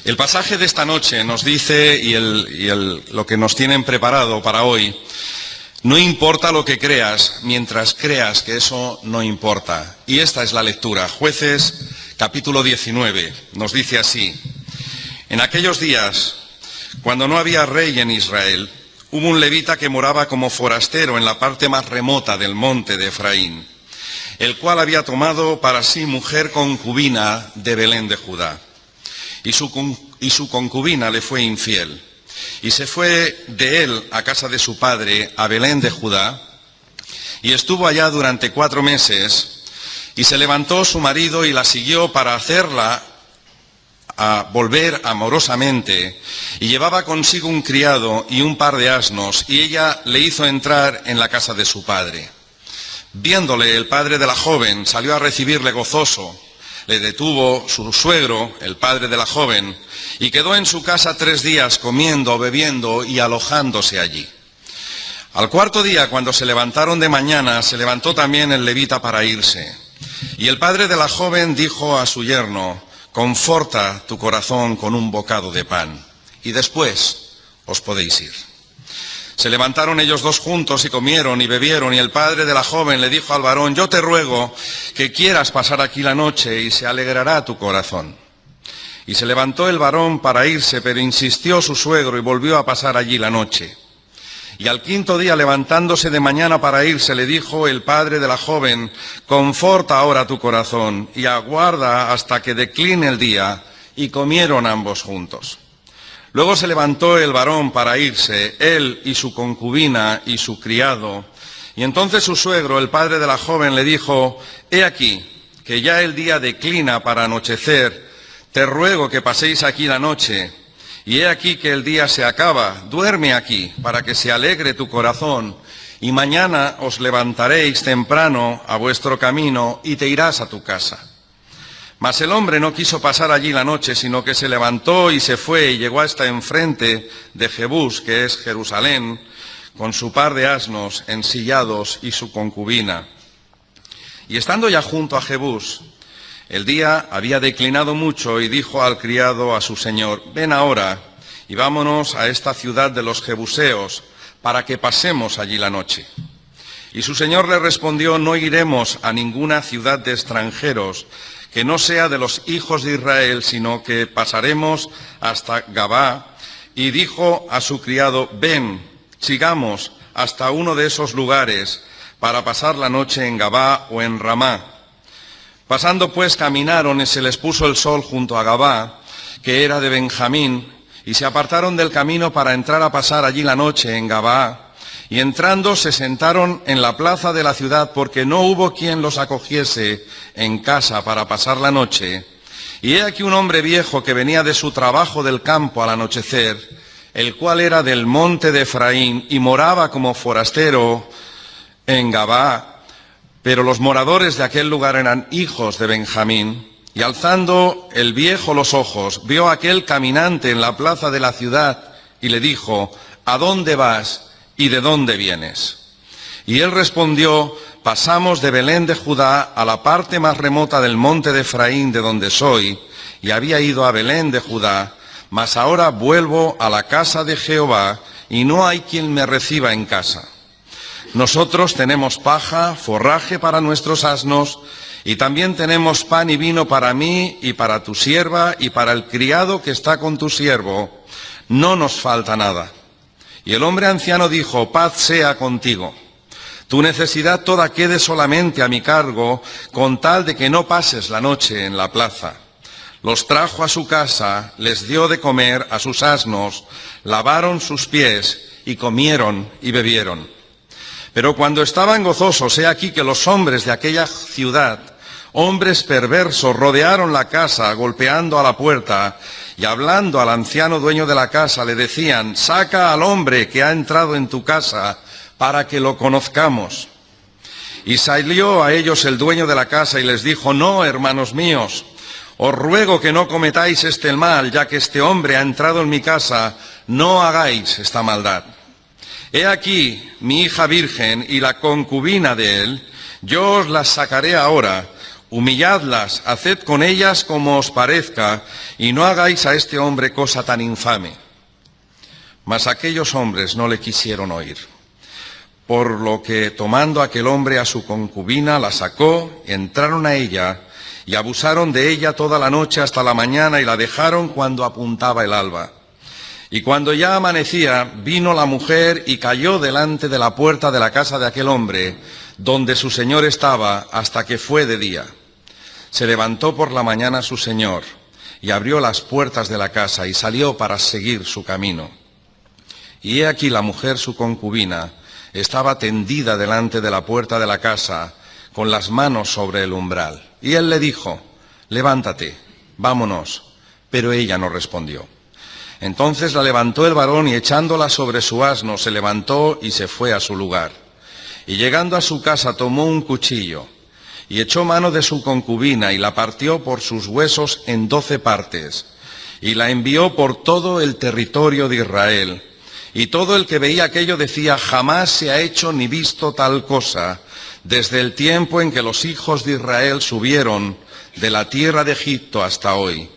El pasaje de esta noche nos dice, lo que nos tienen preparado para hoy, no importa lo que creas, mientras creas que eso no importa. Y esta es la lectura. Jueces, capítulo 19, nos dice así: en aquellos días, cuando no había rey en Israel, hubo un levita que moraba como forastero en la parte más remota del monte de Efraín, el cual había tomado para sí mujer concubina de Belén de Judá. Y su concubina le fue infiel, y se fue de él a casa de su padre, a Belén de Judá, y estuvo allá durante 4 meses, y se levantó su marido y la siguió para hacerla a volver amorosamente, y llevaba consigo un criado y un par de asnos, y ella le hizo entrar en la casa de su padre. Viéndole, el padre de la joven salió a recibirle gozoso. Le detuvo su suegro, el padre de la joven, y quedó en su casa 3 días comiendo, bebiendo y alojándose allí. Al 4.º día, cuando se levantaron de mañana, se levantó también el levita para irse. Y el padre de la joven dijo a su yerno: conforta tu corazón con un bocado de pan, y después os podéis ir. Se levantaron ellos 2 juntos y comieron y bebieron, y el padre de la joven le dijo al varón: yo te ruego que quieras pasar aquí la noche, y se alegrará tu corazón. Y se levantó el varón para irse, pero insistió su suegro y volvió a pasar allí la noche. Y al 5.º día, levantándose de mañana para irse, le dijo el padre de la joven: conforta ahora tu corazón y aguarda hasta que decline el día. Y comieron ambos juntos. Luego se levantó el varón para irse, él y su concubina y su criado. Y entonces su suegro, el padre de la joven, le dijo: he aquí, que ya el día declina para anochecer, te ruego que paséis aquí la noche. Y he aquí que el día se acaba, duerme aquí, para que se alegre tu corazón, y mañana os levantaréis temprano a vuestro camino, y te irás a tu casa. Mas el hombre no quiso pasar allí la noche, sino que se levantó y se fue, y llegó hasta enfrente de Jebús, que es Jerusalén, con su par de asnos ensillados y su concubina. Y estando ya junto a Jebús, el día había declinado mucho, y dijo al criado a su señor: ven ahora, y vámonos a esta ciudad de los jebuseos, para que pasemos allí la noche. Y su señor le respondió: no iremos a ninguna ciudad de extranjeros, que no sea de los hijos de Israel, sino que pasaremos hasta Gabá. Y dijo a su criado: ven, sigamos hasta uno de esos lugares, para pasar la noche en Gabá o en Ramá. Pasando pues caminaron, y se les puso el sol junto a Gabá, que era de Benjamín, y se apartaron del camino para entrar a pasar allí la noche en Gabá. Y entrando se sentaron en la plaza de la ciudad, porque no hubo quien los acogiese en casa para pasar la noche. Y he aquí un hombre viejo que venía de su trabajo del campo al anochecer, el cual era del monte de Efraín, y moraba como forastero en Gabá. Pero los moradores de aquel lugar eran hijos de Benjamín. Y alzando el viejo los ojos, vio a aquel caminante en la plaza de la ciudad, y le dijo: ¿a dónde vas? ¿Y de dónde vienes? Y él respondió: pasamos de Belén de Judá a la parte más remota del monte de Efraín, de donde soy, y había ido a Belén de Judá, mas ahora vuelvo a la casa de Jehová, y no hay quien me reciba en casa. Nosotros tenemos paja, forraje para nuestros asnos, y también tenemos pan y vino para mí y para tu sierva y para el criado que está con tu siervo. No nos falta nada. Y el hombre anciano dijo: paz sea contigo. Tu necesidad toda quede solamente a mi cargo, con tal de que no pases la noche en la plaza. Los trajo a su casa, les dio de comer a sus asnos, lavaron sus pies y comieron y bebieron. Pero cuando estaban gozosos, he aquí que los hombres de aquella ciudad, hombres perversos, rodearon la casa, golpeando a la puerta, y hablando al anciano dueño de la casa, le decían: saca al hombre que ha entrado en tu casa, para que lo conozcamos. Y salió a ellos el dueño de la casa y les dijo: no, hermanos míos, os ruego que no cometáis este mal, ya que este hombre ha entrado en mi casa, no hagáis esta maldad. He aquí mi hija virgen y la concubina de él, yo os las sacaré ahora, Humilladlas, haced con ellas como os parezca, y no hagáis a este hombre cosa tan infame. Mas aquellos hombres no le quisieron oír. Por lo que, tomando aquel hombre a su concubina, la sacó, entraron a ella, y abusaron de ella toda la noche hasta la mañana, y la dejaron cuando apuntaba el alba. Y cuando ya amanecía, vino la mujer y cayó delante de la puerta de la casa de aquel hombre, donde su señor estaba, hasta que fue de día. Se levantó por la mañana su señor, y abrió las puertas de la casa, y salió para seguir su camino. Y he aquí la mujer, su concubina, estaba tendida delante de la puerta de la casa, con las manos sobre el umbral. Y él le dijo: levántate, vámonos. Pero ella no respondió. Entonces la levantó el varón, y echándola sobre su asno, se levantó y se fue a su lugar. Y llegando a su casa tomó un cuchillo, y echó mano de su concubina, y la partió por sus huesos en 12 partes, y la envió por todo el territorio de Israel. Y todo el que veía aquello decía: jamás se ha hecho ni visto tal cosa, desde el tiempo en que los hijos de Israel subieron de la tierra de Egipto hasta hoy.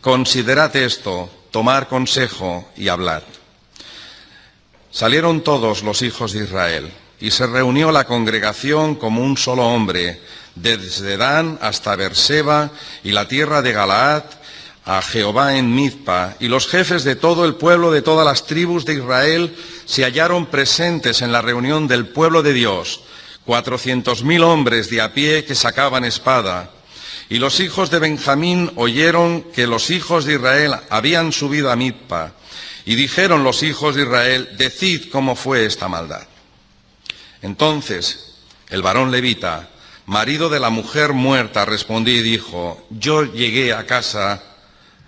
Considerad esto, tomar consejo y hablad. Salieron todos los hijos de Israel, y se reunió la congregación como un solo hombre, desde Dan hasta Beerseba y la tierra de Galaad, a Jehová en Mizpa, y los jefes de todo el pueblo de todas las tribus de Israel se hallaron presentes en la reunión del pueblo de Dios, 400.000 hombres de a pie que sacaban espada. Y los hijos de Benjamín oyeron que los hijos de Israel habían subido a Mizpa, y dijeron los hijos de Israel: decid cómo fue esta maldad. Entonces el varón levita, marido de la mujer muerta, respondió y dijo: yo llegué a casa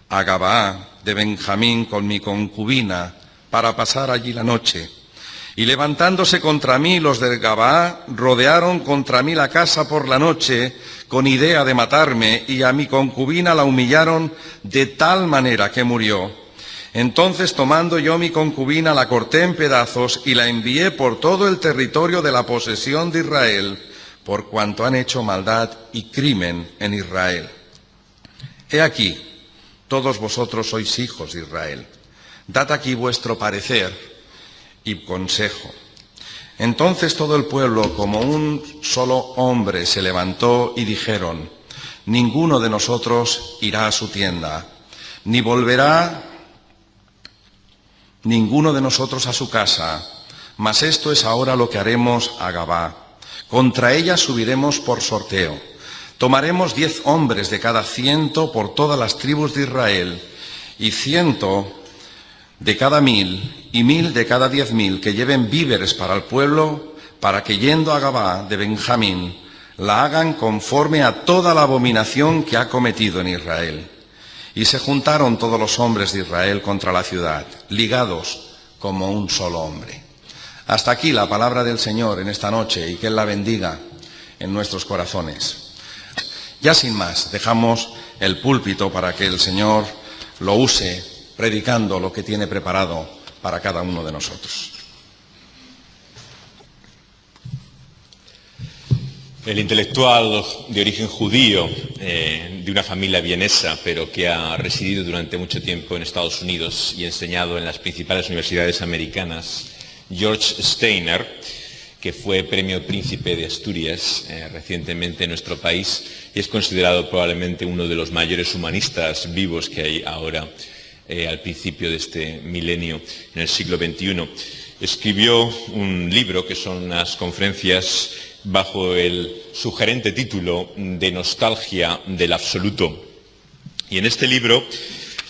a Gabaa de Benjamín con mi concubina para pasar allí la noche. Y levantándose contra mí los de Gabaa, rodearon contra mí la casa por la noche con idea de matarme, y a mi concubina la humillaron de tal manera que murió. Entonces, tomando yo mi concubina, la corté en pedazos y la envié por todo el territorio de la posesión de Israel, por cuanto han hecho maldad y crimen en Israel. He aquí, todos vosotros sois hijos de Israel. Dad aquí vuestro parecer y consejo. Entonces todo el pueblo, como un solo hombre, se levantó y dijeron: ninguno de nosotros irá a su tienda, ni volverá ninguno de nosotros a su casa, mas esto es ahora lo que haremos a Gabaa. Contra ella subiremos por sorteo. Tomaremos 10 hombres de cada 100 por todas las tribus de Israel, y 100 de cada 1000, y 1000 de cada 10.000, que lleven víveres para el pueblo, para que yendo a Gabaa de Benjamín, la hagan conforme a toda la abominación que ha cometido en Israel. Y se juntaron todos los hombres de Israel contra la ciudad, ligados como un solo hombre. Hasta aquí la palabra del Señor en esta noche, y que Él la bendiga en nuestros corazones. Ya sin más, dejamos el púlpito para que el Señor lo use predicando lo que tiene preparado para cada uno de nosotros. El intelectual de origen judío, de una familia vienesa, pero que ha residido durante mucho tiempo en Estados Unidos y enseñado en las principales universidades americanas, George Steiner, que fue Premio Príncipe de Asturias recientemente en nuestro país, y es considerado probablemente uno de los mayores humanistas vivos que hay ahora al principio de este milenio, en el siglo XXI. Escribió un libro que son unas conferencias bajo el sugerente título de Nostalgia del Absoluto. Y en este libro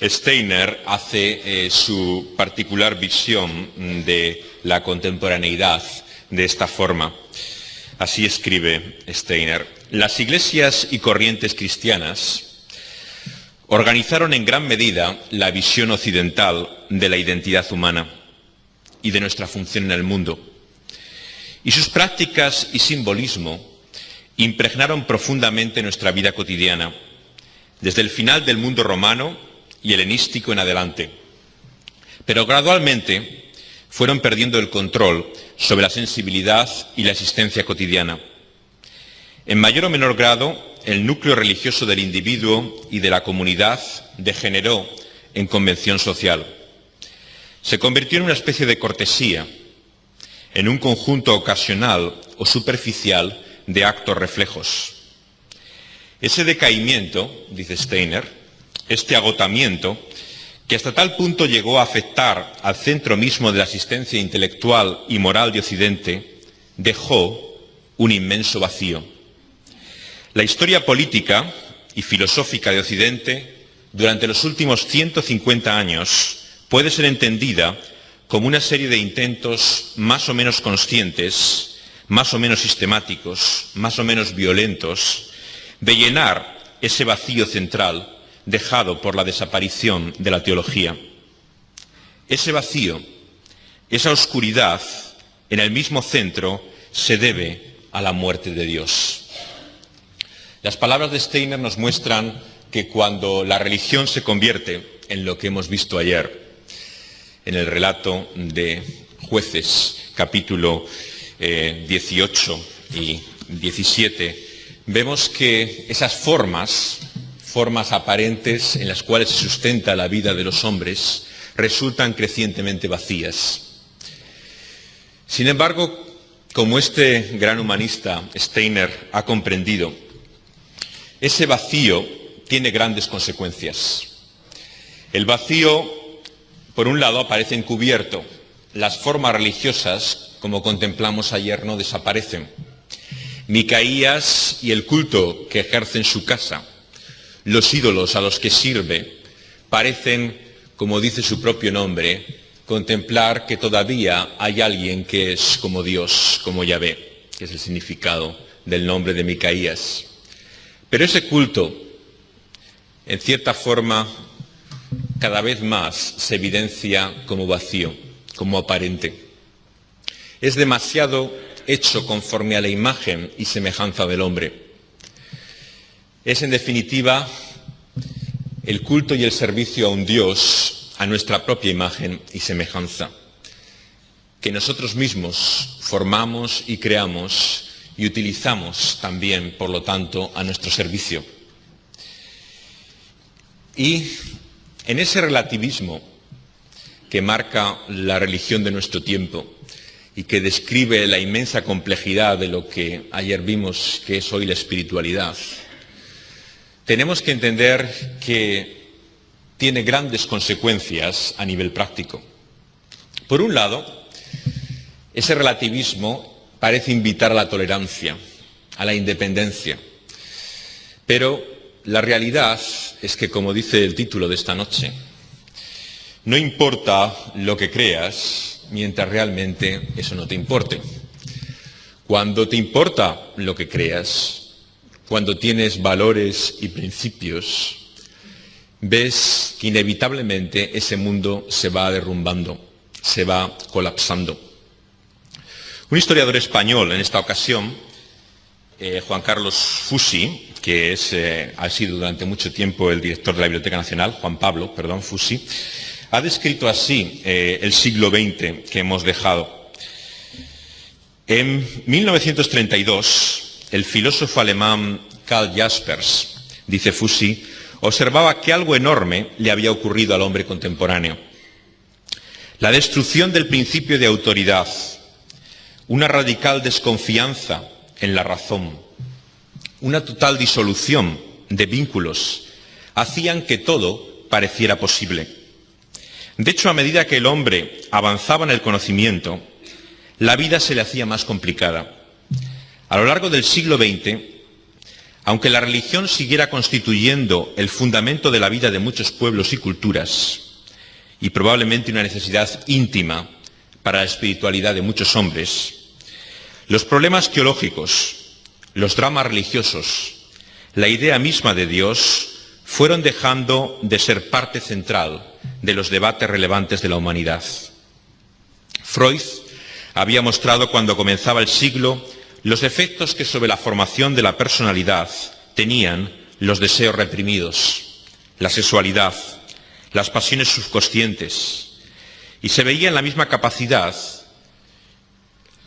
Steiner hace su particular visión de la contemporaneidad de esta forma. Así escribe Steiner: las iglesias y corrientes cristianas organizaron en gran medida la visión occidental de la identidad humana y de nuestra función en el mundo. Y sus prácticas y simbolismo impregnaron profundamente nuestra vida cotidiana, desde el final del mundo romano y helenístico en adelante. Pero gradualmente fueron perdiendo el control sobre la sensibilidad y la existencia cotidiana. En mayor o menor grado, el núcleo religioso del individuo y de la comunidad degeneró en convención social. Se convirtió en una especie de cortesía, en un conjunto ocasional o superficial de actos reflejos. Ese decaimiento, dice Steiner, este agotamiento, que hasta tal punto llegó a afectar al centro mismo de la existencia intelectual y moral de Occidente, dejó un inmenso vacío. La historia política y filosófica de Occidente durante los últimos 150 años puede ser entendida como una serie de intentos más o menos conscientes, más o menos sistemáticos, más o menos violentos, de llenar ese vacío central dejado por la desaparición de la teología. Ese vacío, esa oscuridad, en el mismo centro, se debe a la muerte de Dios. Las palabras de Steiner nos muestran que cuando la religión se convierte en lo que hemos visto ayer, en el relato de Jueces, capítulo 18 y 17, vemos que esas formas aparentes en las cuales se sustenta la vida de los hombres, resultan crecientemente vacías. Sin embargo, como este gran humanista Steiner ha comprendido, ese vacío tiene grandes consecuencias. El vacío, por un lado, aparece encubierto. Las formas religiosas, como contemplamos ayer, no desaparecen. Micaías y el culto que ejerce en su casa, los ídolos a los que sirve, parecen, como dice su propio nombre, contemplar que todavía hay alguien que es como Dios, como Yahvé, que es el significado del nombre de Micaías. Pero ese culto, en cierta forma, cada vez más se evidencia como vacío, como aparente. Es demasiado hecho conforme a la imagen y semejanza del hombre. Es, en definitiva, el culto y el servicio a un Dios a nuestra propia imagen y semejanza, que nosotros mismos formamos y creamos y utilizamos también, por lo tanto, a nuestro servicio. Y en ese relativismo que marca la religión de nuestro tiempo y que describe la inmensa complejidad de lo que ayer vimos que es hoy la espiritualidad, tenemos que entender que tiene grandes consecuencias a nivel práctico. Por un lado, ese relativismo parece invitar a la tolerancia, a la independencia, pero la realidad es que, como dice el título de esta noche, no importa lo que creas mientras realmente eso no te importe. Cuando te importa lo que creas, cuando tienes valores y principios, ves que inevitablemente ese mundo se va derrumbando, se va colapsando. Un historiador español en esta ocasión, Juan Carlos Fusi, que ha sido durante mucho tiempo el director de la Biblioteca Nacional, Fusi, ha descrito así el siglo XX que hemos dejado. En 1932, el filósofo alemán Karl Jaspers, dice Fusi, observaba que algo enorme le había ocurrido al hombre contemporáneo. La destrucción del principio de autoridad, una radical desconfianza en la razón, una total disolución de vínculos, hacían que todo pareciera posible. De hecho, a medida que el hombre avanzaba en el conocimiento, la vida se le hacía más complicada. A lo largo del siglo XX, aunque la religión siguiera constituyendo el fundamento de la vida de muchos pueblos y culturas, y probablemente una necesidad íntima para la espiritualidad de muchos hombres, los problemas teológicos, los dramas religiosos, la idea misma de Dios, fueron dejando de ser parte central de los debates relevantes de la humanidad. Freud había mostrado cuando comenzaba el siglo los efectos que sobre la formación de la personalidad tenían los deseos reprimidos, la sexualidad, las pasiones subconscientes, y se veía en la misma capacidad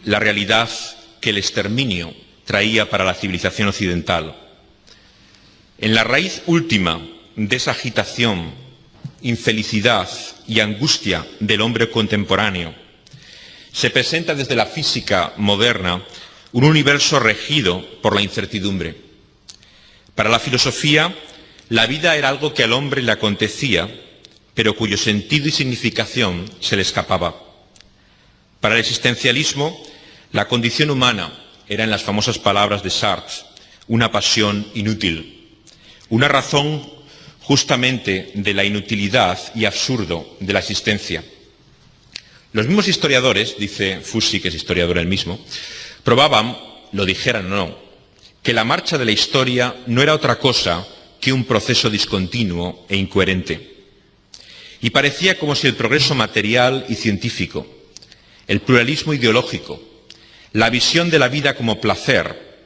la realidad que el exterminio traía para la civilización occidental. En la raíz última de esa agitación, infelicidad y angustia del hombre contemporáneo, se presenta desde la física moderna un universo regido por la incertidumbre. Para la filosofía, la vida era algo que al hombre le acontecía, pero cuyo sentido y significación se le escapaba. Para el existencialismo, la condición humana era, en las famosas palabras de Sartre, una pasión inútil, una razón justamente de la inutilidad y absurdo de la existencia. Los mismos historiadores, dice Fussi, que es historiador él mismo, probaban, lo dijeran o no, que la marcha de la historia no era otra cosa que un proceso discontinuo e incoherente. Y parecía como si el progreso material y científico, el pluralismo ideológico, la visión de la vida como placer,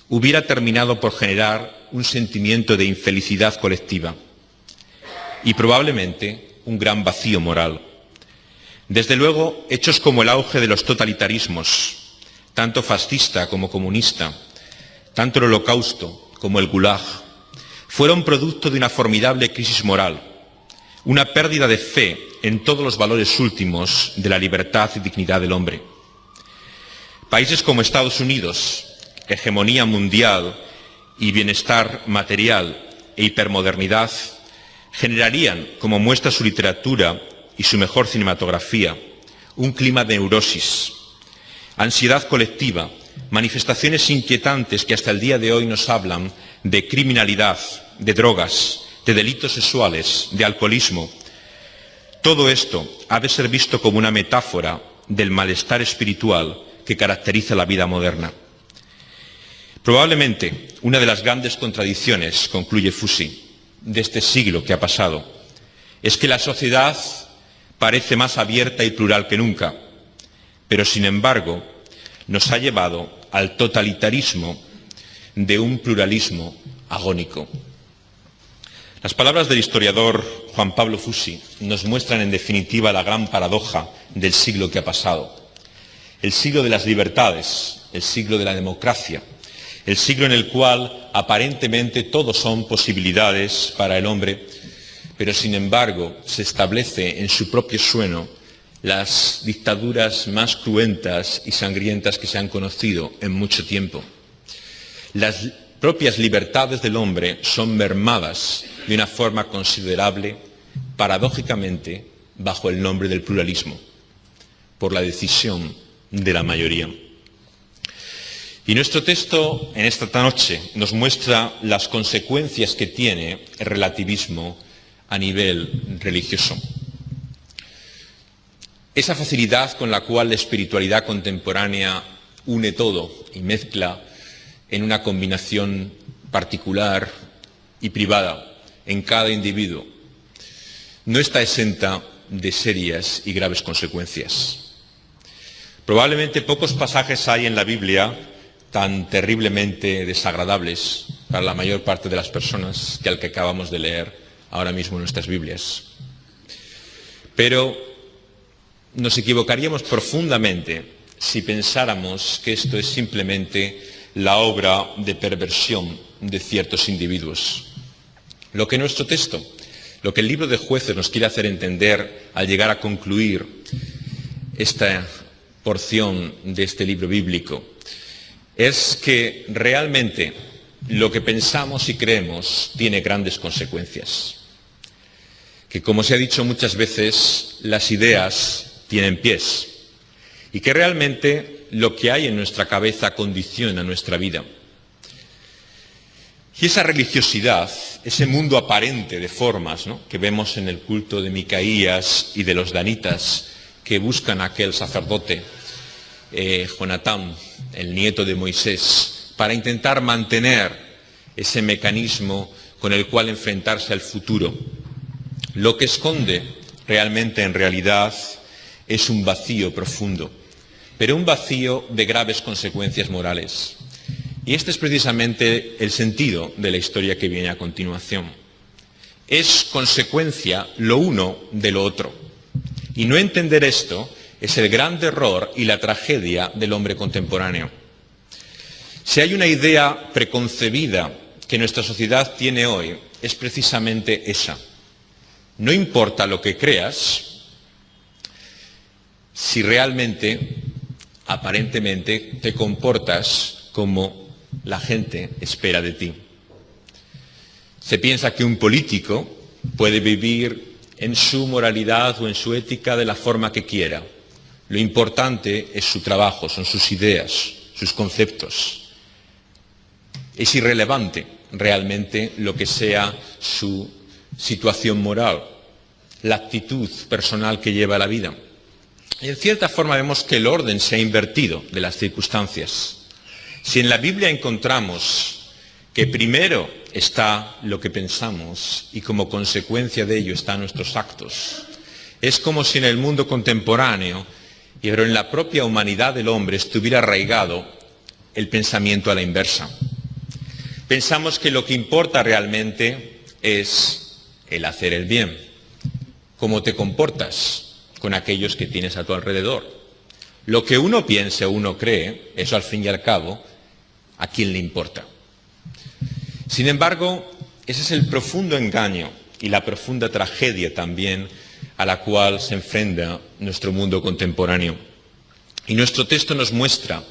hubiera terminado por generar un sentimiento de infelicidad colectiva y probablemente un gran vacío moral. Desde luego, hechos como el auge de los totalitarismos, tanto fascista como comunista, tanto el Holocausto como el Gulag, fueron producto de una formidable crisis moral, una pérdida de fe en todos los valores últimos de la libertad y dignidad del hombre. Países como Estados Unidos, hegemonía mundial y bienestar material e hipermodernidad, generarían, como muestra su literatura y su mejor cinematografía, un clima de neurosis, ansiedad colectiva, manifestaciones inquietantes que hasta el día de hoy nos hablan de criminalidad, de drogas, de delitos sexuales, de alcoholismo. Todo esto ha de ser visto como una metáfora del malestar espiritual que caracteriza la vida moderna. Probablemente una de las grandes contradicciones, concluye Fussi, de este siglo que ha pasado, es que la sociedad parece más abierta y plural que nunca, pero sin embargo nos ha llevado al totalitarismo de un pluralismo agónico. Las palabras del historiador Juan Pablo Fussi nos muestran en definitiva la gran paradoja del siglo que ha pasado. El siglo de las libertades, el siglo de la democracia, el siglo en el cual aparentemente todo son posibilidades para el hombre, pero sin embargo se establece en su propio suelo las dictaduras más cruentas y sangrientas que se han conocido en mucho tiempo. Las propias libertades del hombre son mermadas de una forma considerable, paradójicamente, bajo el nombre del pluralismo, por la decisión de la mayoría. Y nuestro texto en esta noche nos muestra las consecuencias que tiene el relativismo a nivel religioso. Esa facilidad con la cual la espiritualidad contemporánea une todo y mezcla en una combinación particular y privada en cada individuo, no está exenta de serias y graves consecuencias. Probablemente pocos pasajes hay en la Biblia tan terriblemente desagradables para la mayor parte de las personas que al que acabamos de leer ahora mismo en nuestras Biblias. Pero nos equivocaríamos profundamente si pensáramos que esto es simplemente la obra de perversión de ciertos individuos. Lo que nuestro texto, lo que el libro de Jueces nos quiere hacer entender al llegar a concluir esta porción de este libro bíblico, es que realmente lo que pensamos y creemos tiene grandes consecuencias. Que, como se ha dicho muchas veces, las ideas tienen pies y que realmente lo que hay en nuestra cabeza condiciona nuestra vida. Y esa religiosidad, ese mundo aparente de formas, ¿no?, que vemos en el culto de Micaías y de los danitas que buscan a aquel sacerdote, Jonatán, el nieto de Moisés, para intentar mantener ese mecanismo con el cual enfrentarse al futuro. Lo que esconde realmente en realidad es un vacío profundo, pero un vacío de graves consecuencias morales. Y este es precisamente el sentido de la historia que viene a continuación. Es consecuencia lo uno de lo otro. Y no entender esto es el gran error y la tragedia del hombre contemporáneo. Si hay una idea preconcebida que nuestra sociedad tiene hoy, es precisamente esa. No importa lo que creas, si realmente, aparentemente, te comportas como la gente espera de ti. Se piensa que un político puede vivir en su moralidad o en su ética de la forma que quiera. Lo importante es su trabajo, son sus ideas, sus conceptos. Es irrelevante realmente lo que sea su situación moral, la actitud personal que lleva la vida. Y en cierta forma vemos que el orden se ha invertido de las circunstancias. Si en la Biblia encontramos que primero está lo que pensamos y como consecuencia de ello están nuestros actos, es como si en el mundo contemporáneo, pero en la propia humanidad del hombre, estuviera arraigado el pensamiento a la inversa. Pensamos que lo que importa realmente es el hacer el bien, cómo te comportas con aquellos que tienes a tu alrededor. Lo que uno piense o uno cree, eso al fin y al cabo, ¿a quién le importa? Sin embargo, ese es el profundo engaño y la profunda tragedia también a la cual se enfrenta nuestro mundo contemporáneo. Y nuestro texto nos muestra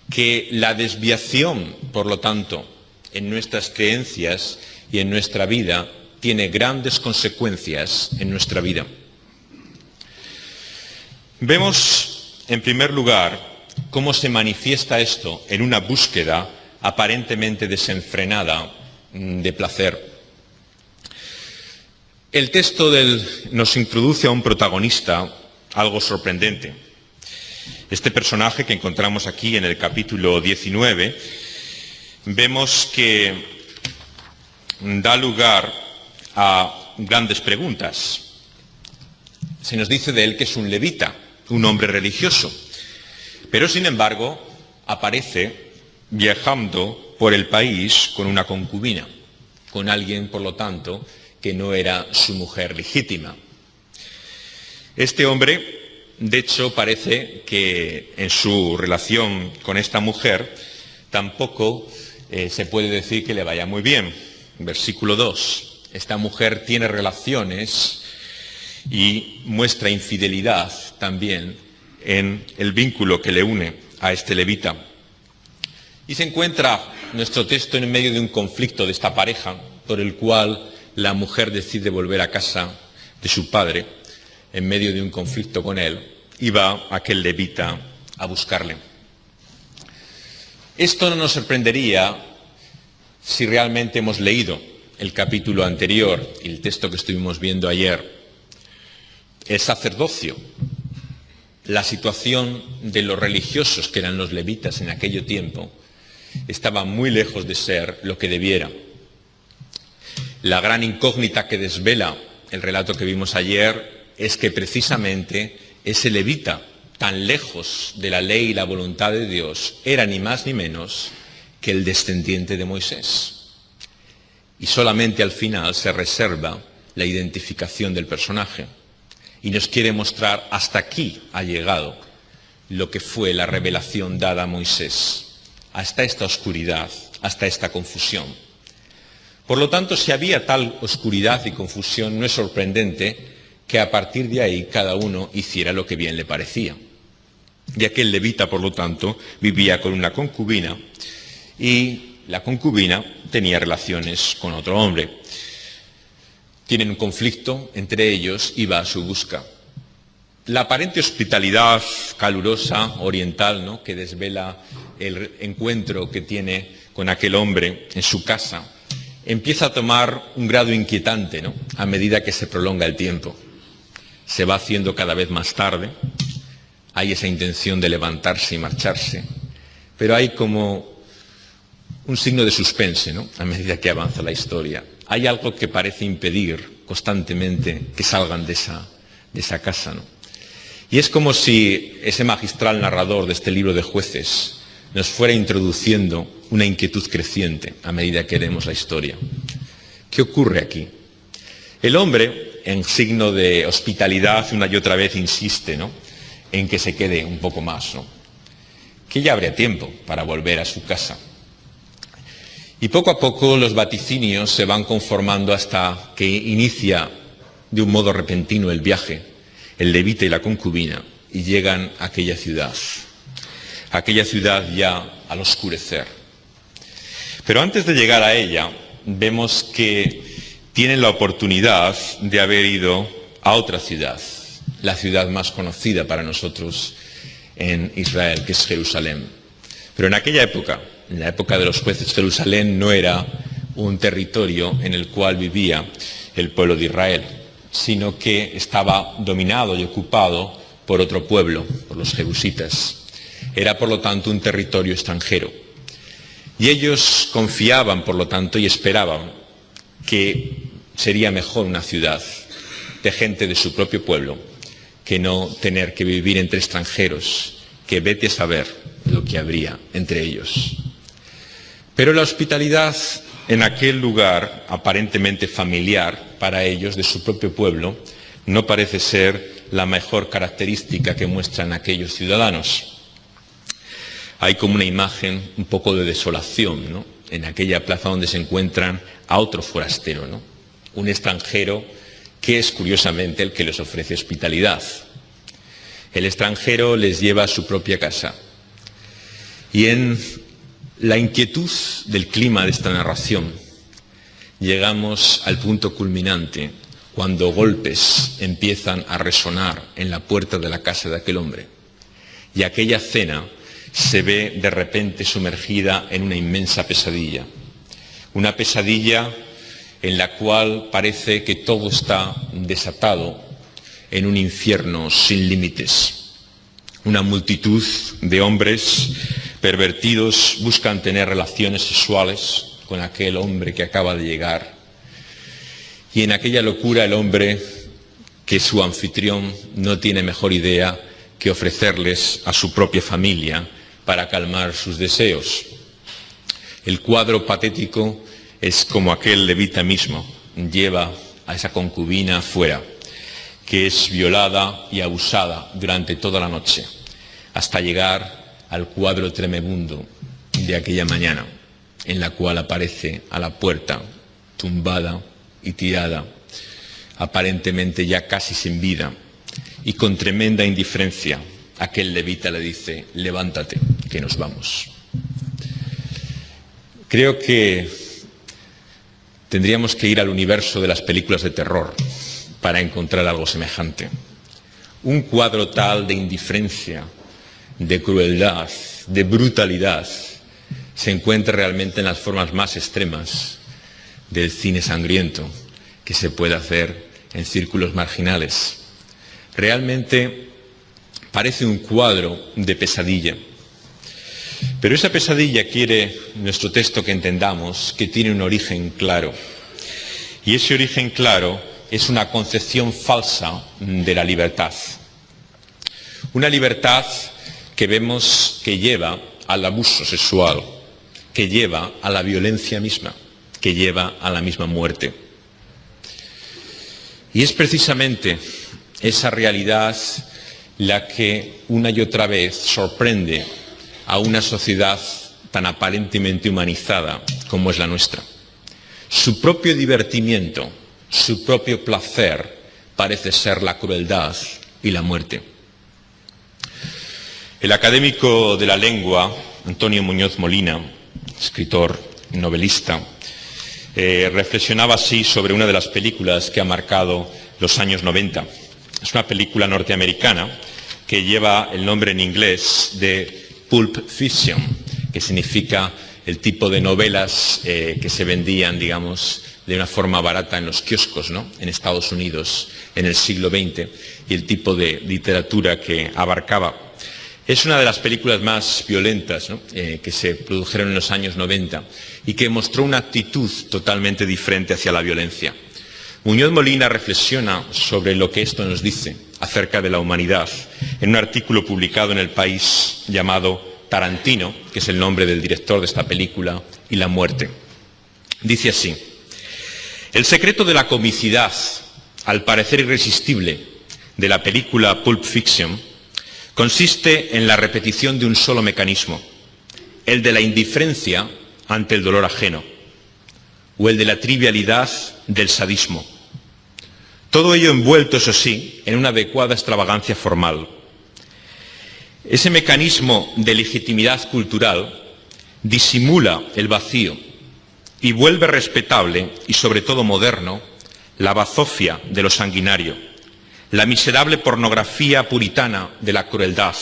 que la desviación, por lo tanto, en nuestras creencias y en nuestra vida, tiene grandes consecuencias en nuestra vida. Vemos, en primer lugar, cómo se manifiesta esto en una búsqueda aparentemente desenfrenada de placer. El texto nos introduce a un protagonista algo sorprendente. Este personaje que encontramos aquí en el capítulo 19, vemos que da lugar a grandes preguntas. Se nos dice de él que es un levita, un hombre religioso, pero sin embargo aparece viajando por el país con una concubina, con alguien, por lo tanto, que no era su mujer legítima. Este hombre, de hecho, parece que en su relación con esta mujer tampoco se puede decir que le vaya muy bien. Versículo 2. Esta mujer tiene relaciones y muestra infidelidad también en el vínculo que le une a este levita. Y se encuentra nuestro texto en medio de un conflicto de esta pareja, por el cual la mujer decide volver a casa de su padre, en medio de un conflicto con él, y va aquel levita a buscarle. Esto no nos sorprendería si realmente hemos leído el capítulo anterior y el texto que estuvimos viendo ayer. El sacerdocio, la situación de los religiosos que eran los levitas en aquel tiempo, estaba muy lejos de ser lo que debiera. La gran incógnita que desvela el relato que vimos ayer es que precisamente ese levita, tan lejos de la ley y la voluntad de Dios, era ni más ni menos que el descendiente de Moisés. Y solamente al final se reserva la identificación del personaje y nos quiere mostrar hasta aquí ha llegado lo que fue la revelación dada a Moisés, hasta esta oscuridad, hasta esta confusión. Por lo tanto, si había tal oscuridad y confusión, no es sorprendente que a partir de ahí cada uno hiciera lo que bien le parecía. Y aquel levita, por lo tanto, vivía con una concubina y la concubina tenía relaciones con otro hombre. Tienen un conflicto entre ellos y va a su busca. La aparente hospitalidad calurosa, oriental, ¿no?, que desvela el encuentro que tiene con aquel hombre en su casa, empieza a tomar un grado inquietante, ¿no?, a medida que se prolonga el tiempo. Se va haciendo cada vez más tarde, hay esa intención de levantarse y marcharse, pero hay como un signo de suspense, ¿no?, a medida que avanza la historia. Hay algo que parece impedir constantemente que salgan de esa casa, ¿no? Y es como si ese magistral narrador de este libro de Jueces nos fuera introduciendo una inquietud creciente a medida que leemos la historia. ¿Qué ocurre aquí? El hombre, en signo de hospitalidad, una y otra vez insiste, ¿no?, en que se quede un poco más, ¿no?, que ya habría tiempo para volver a su casa. Y poco a poco los vaticinios se van conformando hasta que inicia de un modo repentino el viaje, el levita y la concubina, y llegan a aquella ciudad ya al oscurecer. Pero antes de llegar a ella, vemos que tienen la oportunidad de haber ido a otra ciudad, la ciudad más conocida para nosotros en Israel, que es Jerusalén. Pero en aquella época, en la época de los jueces, Jerusalén no era un territorio en el cual vivía el pueblo de Israel, sino que estaba dominado y ocupado por otro pueblo, por los jebusitas. Era, por lo tanto, un territorio extranjero. Y ellos confiaban, por lo tanto, y esperaban que sería mejor una ciudad de gente de su propio pueblo que no tener que vivir entre extranjeros, que vete a saber lo que habría entre ellos. Pero la hospitalidad en aquel lugar, aparentemente familiar para ellos, de su propio pueblo, no parece ser la mejor característica que muestran aquellos ciudadanos. Hay como una imagen un poco de desolación, ¿no?, en aquella plaza donde se encuentran a otro forastero, ¿no?, un extranjero que es curiosamente el que les ofrece hospitalidad. El extranjero les lleva a su propia casa. Y en la inquietud del clima de esta narración llegamos al punto culminante, cuando golpes empiezan a resonar en la puerta de la casa de aquel hombre. Y aquella cena se ve de repente sumergida en una inmensa pesadilla. Una pesadilla en la cual parece que todo está desatado en un infierno sin límites. Una multitud de hombres pervertidos buscan tener relaciones sexuales con aquel hombre que acaba de llegar. Y en aquella locura el hombre, que su anfitrión no tiene mejor idea que ofrecerles a su propia familia para calmar sus deseos. El cuadro patético es como aquel levita mismo lleva a esa concubina fuera, que es violada y abusada durante toda la noche, hasta llegar al cuadro tremebundo de aquella mañana, en la cual aparece a la puerta, tumbada y tirada, aparentemente ya casi sin vida, y con tremenda indiferencia, aquel levita le dice: levántate, que nos vamos. Creo que tendríamos que ir al universo de las películas de terror para encontrar algo semejante. Un cuadro tal de indiferencia, de crueldad, de brutalidad, se encuentra realmente en las formas más extremas del cine sangriento que se puede hacer en círculos marginales. Realmente parece un cuadro de pesadilla. Pero esa pesadilla quiere nuestro texto que entendamos que tiene un origen claro. Y ese origen claro es una concepción falsa de la libertad. Una libertad que vemos que lleva al abuso sexual, que lleva a la violencia misma, que lleva a la misma muerte. Y es precisamente esa realidad la que una y otra vez sorprende a una sociedad tan aparentemente humanizada como es la nuestra. Su propio divertimiento, su propio placer parece ser la crueldad y la muerte. El académico de la lengua, Antonio Muñoz Molina, escritor, novelista, reflexionaba así sobre una de las películas que ha marcado los años 90. Es una película norteamericana que lleva el nombre en inglés de Pulp Fiction, que significa el tipo de novelas que se vendían, digamos, de una forma barata en los kioscos, ¿no?, en Estados Unidos en el siglo XX, y el tipo de literatura que abarcaba. Es una de las películas más violentas, ¿no?, que se produjeron en los años 90 y que mostró una actitud totalmente diferente hacia la violencia. Muñoz Molina reflexiona sobre lo que esto nos dice acerca de la humanidad en un artículo publicado en El País llamado Tarantino, que es el nombre del director de esta película, y la muerte. Dice así: el secreto de la comicidad, al parecer irresistible, de la película Pulp Fiction consiste en la repetición de un solo mecanismo, el de la indiferencia ante el dolor ajeno, o el de la trivialidad del sadismo. Todo ello envuelto, eso sí, en una adecuada extravagancia formal. Ese mecanismo de legitimidad cultural disimula el vacío y vuelve respetable y sobre todo moderno la bazofia de lo sanguinario, la miserable pornografía puritana de la crueldad.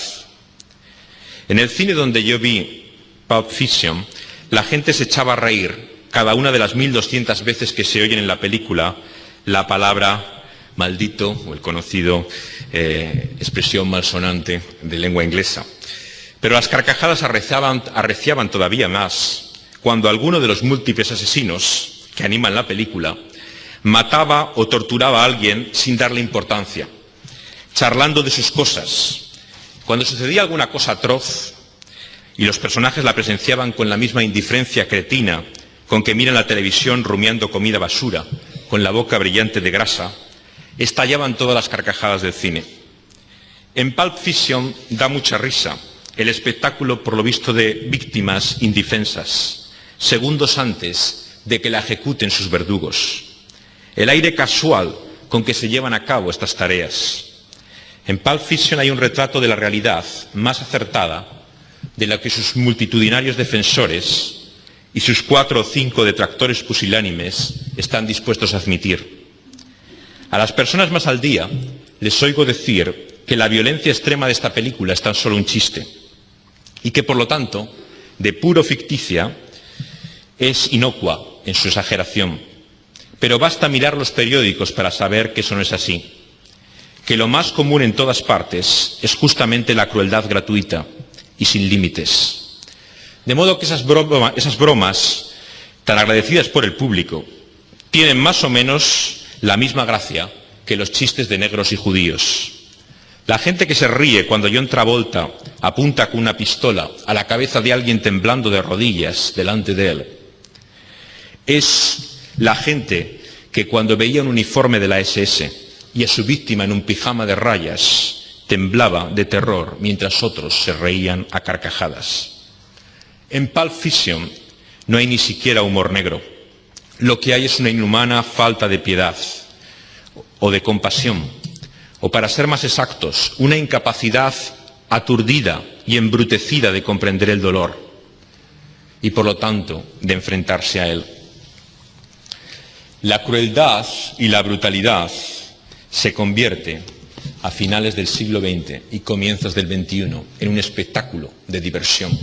En el cine donde yo vi Pulp Fiction, la gente se echaba a reír cada una de las 1200 veces que se oyen en la película la palabra maldito, o el conocido expresión malsonante de lengua inglesa. Pero las carcajadas arreciaban todavía más cuando alguno de los múltiples asesinos que animan la película mataba o torturaba a alguien sin darle importancia, charlando de sus cosas. Cuando sucedía alguna cosa atroz y los personajes la presenciaban con la misma indiferencia cretina con que miran la televisión rumiando comida basura, con la boca brillante de grasa, estallaban todas las carcajadas del cine. En Pulp Fiction da mucha risa el espectáculo, por lo visto, de víctimas indefensas, segundos antes de que la ejecuten sus verdugos. El aire casual con que se llevan a cabo estas tareas. En Pulp Fiction hay un retrato de la realidad más acertada de la que sus multitudinarios defensores y sus 4 o 5 detractores pusilánimes están dispuestos a admitir. A las personas más al día les oigo decir que la violencia extrema de esta película es tan solo un chiste y que, por lo tanto, de puro ficticia, es inocua en su exageración. Pero basta mirar los periódicos para saber que eso no es así, que lo más común en todas partes es justamente la crueldad gratuita y sin límites. De modo que esas bromas, tan agradecidas por el público, tienen más o menos la misma gracia que los chistes de negros y judíos. La gente que se ríe cuando John Travolta apunta con una pistola a la cabeza de alguien temblando de rodillas delante de él, es la gente que cuando veía un uniforme de la SS y a su víctima en un pijama de rayas, temblaba de terror mientras otros se reían a carcajadas. En Pulp Fiction no hay ni siquiera humor negro. Lo que hay es una inhumana falta de piedad o de compasión, o para ser más exactos, una incapacidad aturdida y embrutecida de comprender el dolor y por lo tanto de enfrentarse a él. La crueldad y la brutalidad se convierte a finales del siglo XX y comienzos del XXI en un espectáculo de diversión.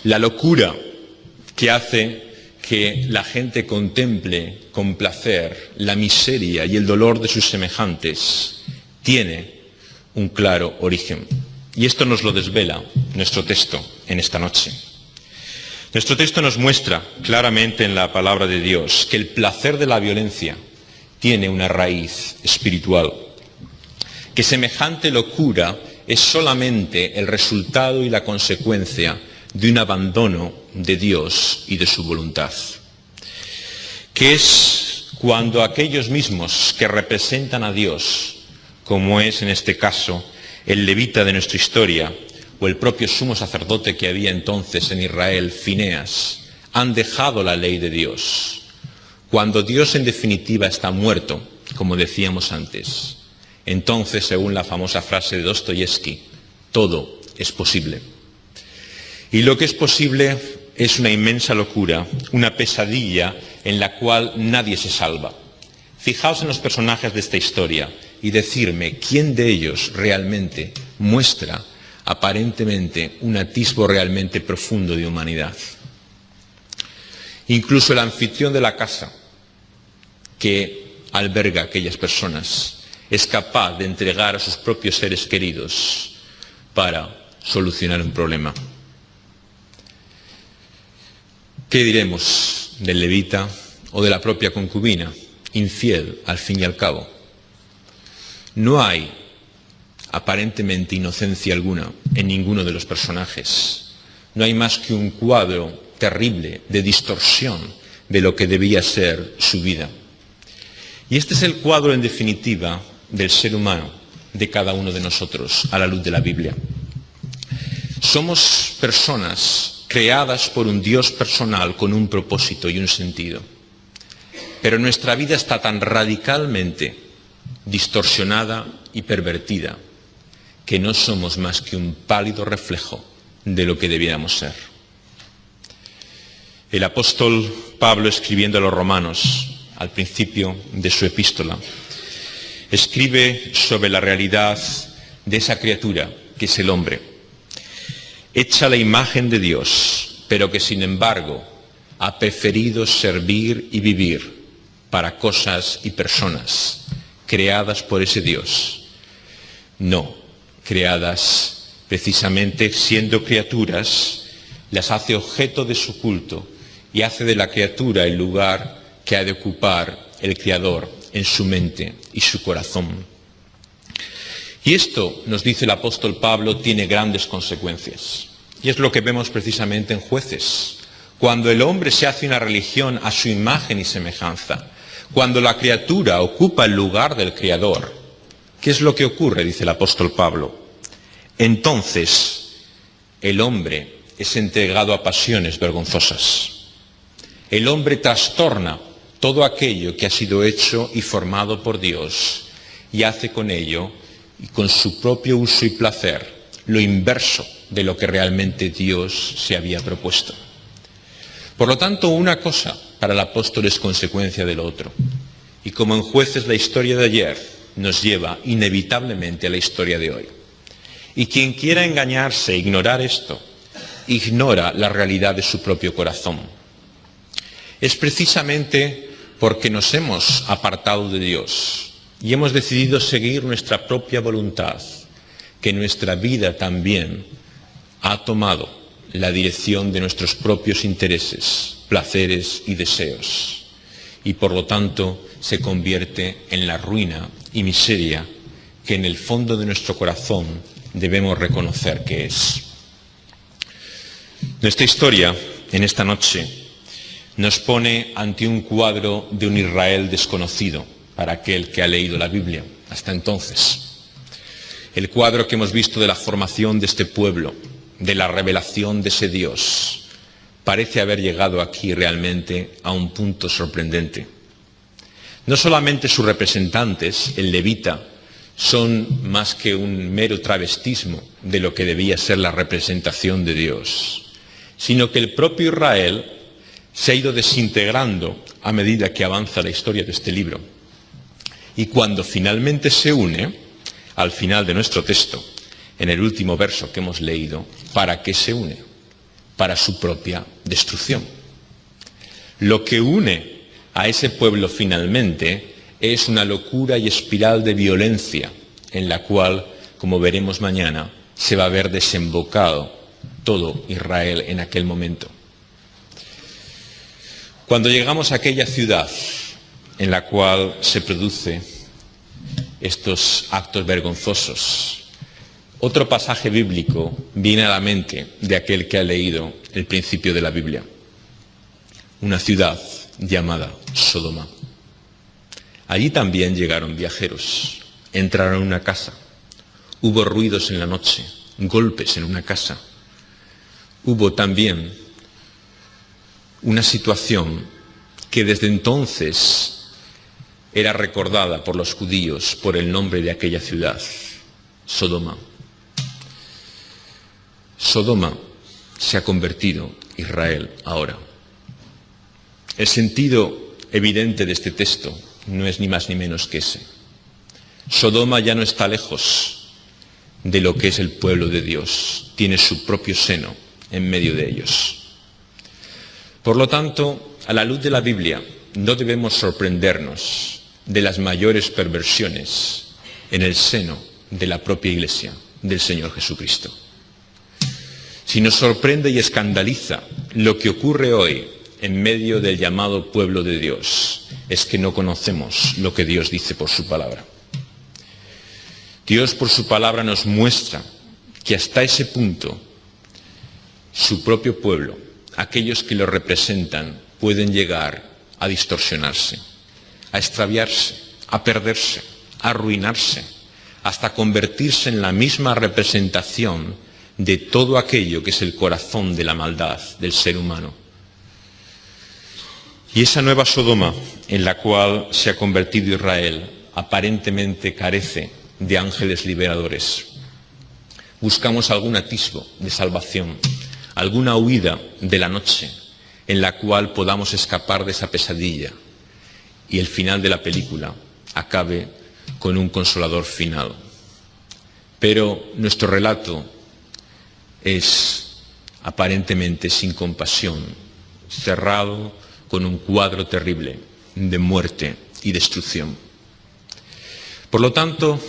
La locura que hace que la gente contemple con placer la miseria y el dolor de sus semejantes tiene un claro origen. Y esto nos lo desvela nuestro texto en esta noche. Nuestro texto nos muestra claramente en la palabra de Dios que el placer de la violencia tiene una raíz espiritual, que semejante locura es solamente el resultado y la consecuencia de un abandono de Dios y de su voluntad, que es cuando aquellos mismos que representan a Dios, como es en este caso el levita de nuestra historia, o el propio sumo sacerdote que había entonces en Israel, Fineas, han dejado la ley de Dios. Cuando Dios en definitiva está muerto, como decíamos antes, entonces, según la famosa frase de Dostoyevsky, todo es posible. Y lo que es posible es una inmensa locura, una pesadilla en la cual nadie se salva. Fijaos en los personajes de esta historia y decirme quién de ellos realmente muestra aparentemente un atisbo realmente profundo de humanidad. Incluso el anfitrión de la casa que alberga a aquellas personas es capaz de entregar a sus propios seres queridos para solucionar un problema. ¿Qué diremos del levita o de la propia concubina, infiel al fin y al cabo? No hay aparentemente inocencia alguna en ninguno de los personajes. No hay más que un cuadro terrible de distorsión de lo que debía ser su vida. Y este es el cuadro, en definitiva, del ser humano, de cada uno de nosotros, a la luz de la Biblia. Somos personas creadas por un Dios personal con un propósito y un sentido. Pero nuestra vida está tan radicalmente distorsionada y pervertida que no somos más que un pálido reflejo de lo que debiéramos ser. El apóstol Pablo, escribiendo a los romanos al principio de su epístola, escribe sobre la realidad de esa criatura que es el hombre, hecha a la imagen de Dios, pero que sin embargo ha preferido servir y vivir para cosas y personas creadas por ese Dios, no creadas precisamente siendo criaturas, las hace objeto de su culto y hace de la criatura el lugar que ha de ocupar el Creador en su mente y su corazón. Y esto, nos dice el apóstol Pablo, tiene grandes consecuencias. Y es lo que vemos precisamente en Jueces. Cuando el hombre se hace una religión a su imagen y semejanza, cuando la criatura ocupa el lugar del Creador, ¿qué es lo que ocurre? Dice el apóstol Pablo. Entonces, el hombre es entregado a pasiones vergonzosas. El hombre trastorna todo aquello que ha sido hecho y formado por Dios y hace con ello y con su propio uso y placer lo inverso de lo que realmente Dios se había propuesto. Por lo tanto, una cosa para el apóstol es consecuencia del otro. Y como en Jueces la historia de ayer nos lleva inevitablemente a la historia de hoy. Y quien quiera engañarse e ignorar esto, ignora la realidad de su propio corazón. Es precisamente porque nos hemos apartado de Dios y hemos decidido seguir nuestra propia voluntad, que nuestra vida también ha tomado la dirección de nuestros propios intereses, placeres y deseos, y por lo tanto se convierte en la ruina y miseria que en el fondo de nuestro corazón debemos reconocer que es. Nuestra historia en esta noche nos pone ante un cuadro de un Israel desconocido para aquel que ha leído la Biblia hasta entonces. El cuadro que hemos visto de la formación de este pueblo, de la revelación de ese Dios, parece haber llegado aquí realmente a un punto sorprendente. No solamente sus representantes, el levita, son más que un mero travestismo de lo que debía ser la representación de Dios, sino que el propio Israel se ha ido desintegrando a medida que avanza la historia de este libro. Y cuando finalmente se une, al final de nuestro texto, en el último verso que hemos leído, ¿para qué se une? Para su propia destrucción. Lo que une a ese pueblo finalmente es una locura y espiral de violencia en la cual, como veremos mañana, se va a ver desembocado todo Israel en aquel momento. Cuando llegamos a aquella ciudad en la cual se producen estos actos vergonzosos, otro pasaje bíblico viene a la mente de aquel que ha leído el principio de la Biblia. Una ciudad llamada Sodoma. Allí también llegaron viajeros, entraron en una casa, hubo ruidos en la noche, golpes en una casa. Hubo también una situación que desde entonces era recordada por los judíos por el nombre de aquella ciudad, Sodoma. Sodoma se ha convertido Israel ahora. El sentido evidente de este texto no es ni más ni menos que ese. Sodoma ya no está lejos de lo que es el pueblo de Dios, tiene su propio seno en medio de ellos. Por lo tanto, a la luz de la Biblia, no debemos sorprendernos de las mayores perversiones en el seno de la propia Iglesia del Señor Jesucristo. Si nos sorprende y escandaliza lo que ocurre hoy en medio del llamado pueblo de Dios, es que no conocemos lo que Dios dice por su palabra. Dios por su palabra nos muestra que hasta ese punto su propio pueblo, aquellos que lo representan, pueden llegar a distorsionarse, a extraviarse, a perderse, a arruinarse, hasta convertirse en la misma representación de todo aquello que es el corazón de la maldad del ser humano. Y esa nueva Sodoma en la cual se ha convertido Israel aparentemente carece de ángeles liberadores. Buscamos algún atisbo de salvación, alguna huida de la noche en la cual podamos escapar de esa pesadilla y el final de la película acabe con un consolador final. Pero nuestro relato es aparentemente sin compasión, cerrado con un cuadro terrible de muerte y destrucción. Por lo tanto,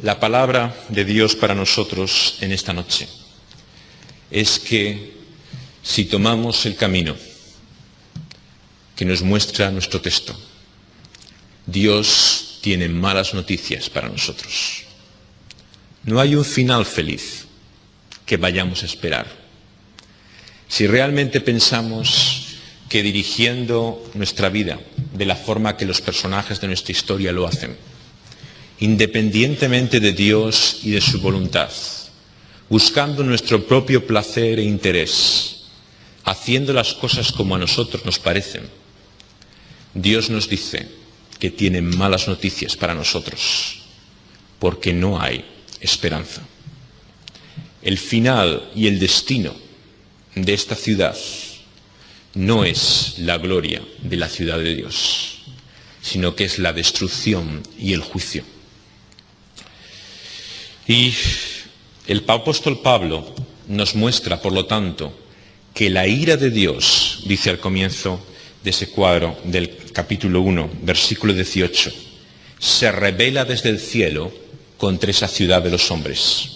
la palabra de Dios para nosotros en esta noche es que si tomamos el camino que nos muestra nuestro texto, Dios tiene malas noticias para nosotros. No hay un final feliz que vayamos a esperar. Si realmente pensamos que dirigiendo nuestra vida de la forma que los personajes de nuestra historia lo hacen, independientemente de Dios y de su voluntad, buscando nuestro propio placer e interés, haciendo las cosas como a nosotros nos parecen, Dios nos dice que tiene malas noticias para nosotros, porque no hay esperanza. El final y el destino de esta ciudad no es la gloria de la ciudad de Dios, sino que es la destrucción y el juicio. Y el apóstol Pablo nos muestra, por lo tanto, que la ira de Dios, dice al comienzo de ese cuadro del capítulo 1, versículo 18, se revela desde el cielo contra esa ciudad de los hombres,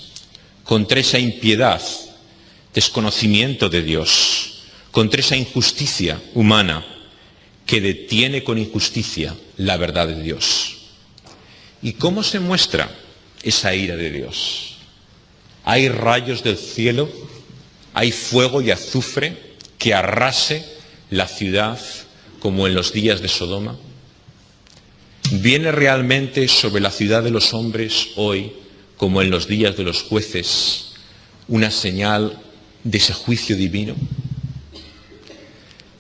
contra esa impiedad, desconocimiento de Dios, contra esa injusticia humana que detiene con injusticia la verdad de Dios. ¿Y cómo se muestra esa ira de Dios? ¿Hay rayos del cielo? ¿Hay fuego y azufre que arrase la ciudad como en los días de Sodoma? ¿Viene realmente sobre la ciudad de los hombres hoy, como en los días de los jueces, una señal de ese juicio divino?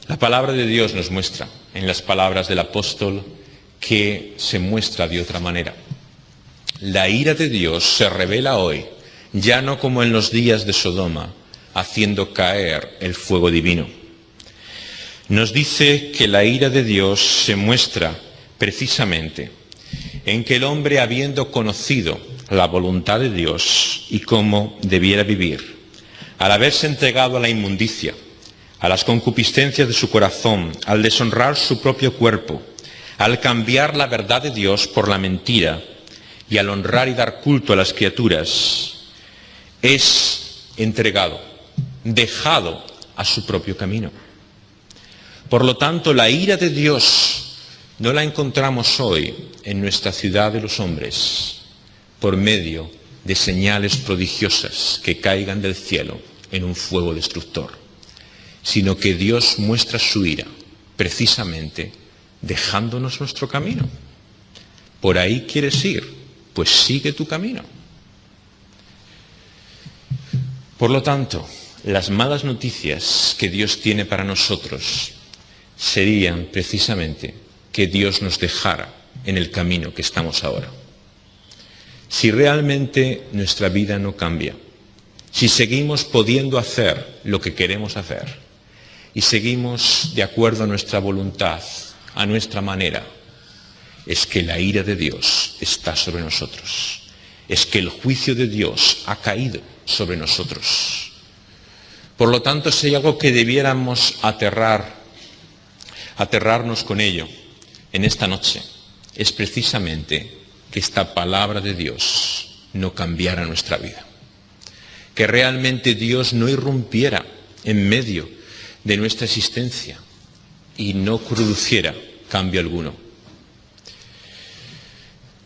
La palabra de Dios nos muestra, en las palabras del apóstol, que se muestra de otra manera. La ira de Dios se revela hoy, ya no como en los días de Sodoma, haciendo caer el fuego divino. Nos dice que la ira de Dios se muestra precisamente en que el hombre, habiendo conocido la voluntad de Dios y cómo debiera vivir, al haberse entregado a la inmundicia, a las concupiscencias de su corazón, al deshonrar su propio cuerpo, al cambiar la verdad de Dios por la mentira y al honrar y dar culto a las criaturas, es entregado, dejado a su propio camino. Por lo tanto, la ira de Dios no la encontramos hoy en nuestra ciudad de los hombres por medio de señales prodigiosas que caigan del cielo en un fuego destructor, sino que Dios muestra su ira precisamente dejándonos nuestro camino. ¿Por ahí quieres ir? Pues sigue tu camino. Por lo tanto, las malas noticias que Dios tiene para nosotros serían precisamente que Dios nos dejara en el camino que estamos ahora. Si realmente nuestra vida no cambia, si seguimos pudiendo hacer lo que queremos hacer y seguimos de acuerdo a nuestra voluntad, a nuestra manera, es que la ira de Dios está sobre nosotros, es que el juicio de Dios ha caído sobre nosotros. Por lo tanto, si hay algo que debiéramos aterrarnos con ello en esta noche, es precisamente que esta palabra de Dios no cambiara nuestra vida, que realmente Dios no irrumpiera en medio de nuestra existencia y no produciera cambio alguno.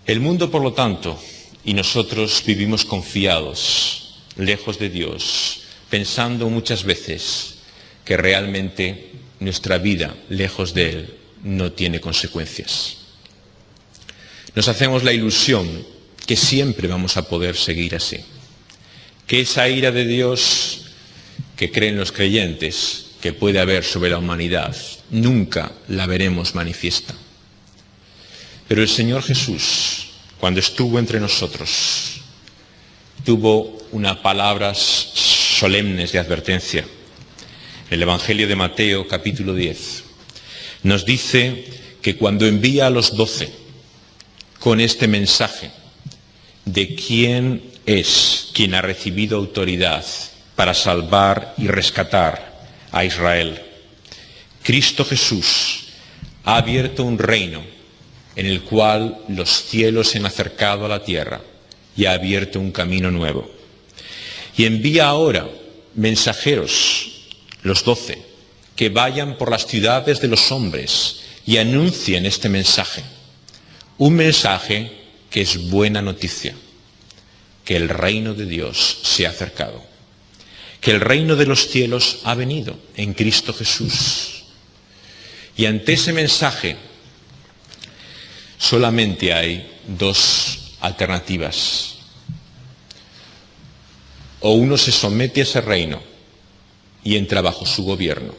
El mundo, por lo tanto, y nosotros vivimos confiados, lejos de Dios, pensando muchas veces que realmente nuestra vida, lejos de Él, no tiene consecuencias. Nos hacemos la ilusión que siempre vamos a poder seguir así, que esa ira de Dios que creen los creyentes que puede haber sobre la humanidad, nunca la veremos manifiesta. Pero el Señor Jesús, cuando estuvo entre nosotros, tuvo unas palabras solemnes de advertencia. En el Evangelio de Mateo, capítulo 10, nos dice que cuando envía a los 12 con este mensaje de quién es quien ha recibido autoridad para salvar y rescatar a Israel, Cristo Jesús ha abierto un reino en el cual los cielos se han acercado a la tierra y ha abierto un camino nuevo. Y envía ahora mensajeros, los 12, que vayan por las ciudades de los hombres y anuncien este mensaje. Un mensaje que es buena noticia, que el reino de Dios se ha acercado, que el reino de los cielos ha venido en Cristo Jesús. Y ante ese mensaje solamente hay dos alternativas. O uno se somete a ese reino y entra bajo su gobierno,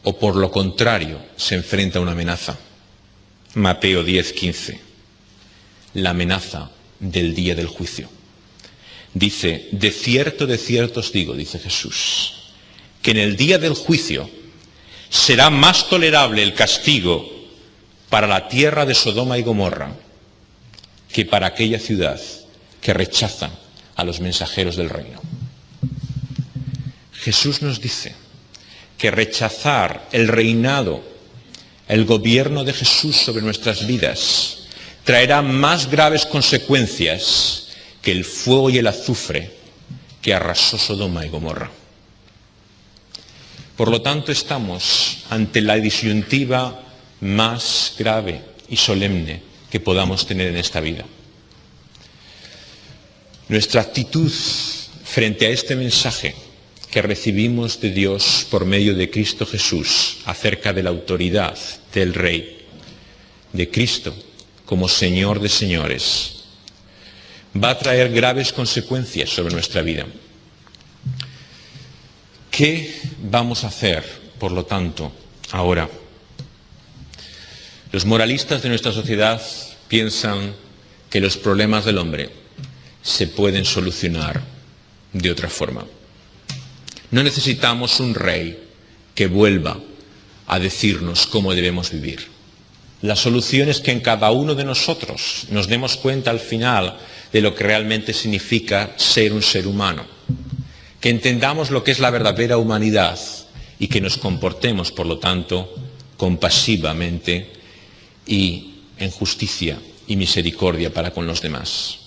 o por lo contrario se enfrenta a una amenaza. Mateo 10:15, la amenaza del día del juicio. Dice, de cierto os digo, dice Jesús, que en el día del juicio será más tolerable el castigo para la tierra de Sodoma y Gomorra que para aquella ciudad que rechaza a los mensajeros del reino. Jesús nos dice que rechazar el reinado, el gobierno de Jesús sobre nuestras vidas, traerá más graves consecuencias que el fuego y el azufre que arrasó Sodoma y Gomorra. Por lo tanto, estamos ante la disyuntiva más grave y solemne que podamos tener en esta vida. Nuestra actitud frente a este mensaje que recibimos de Dios por medio de Cristo Jesús acerca de la autoridad del Rey, de Cristo como Señor de señores, va a traer graves consecuencias sobre nuestra vida. ¿Qué vamos a hacer, por lo tanto, ahora? Los moralistas de nuestra sociedad piensan que los problemas del hombre se pueden solucionar de otra forma. No necesitamos un rey que vuelva a decirnos cómo debemos vivir. La solución es que en cada uno de nosotros nos demos cuenta al final de lo que realmente significa ser un ser humano, que entendamos lo que es la verdadera humanidad y que nos comportemos, por lo tanto, compasivamente y en justicia y misericordia para con los demás.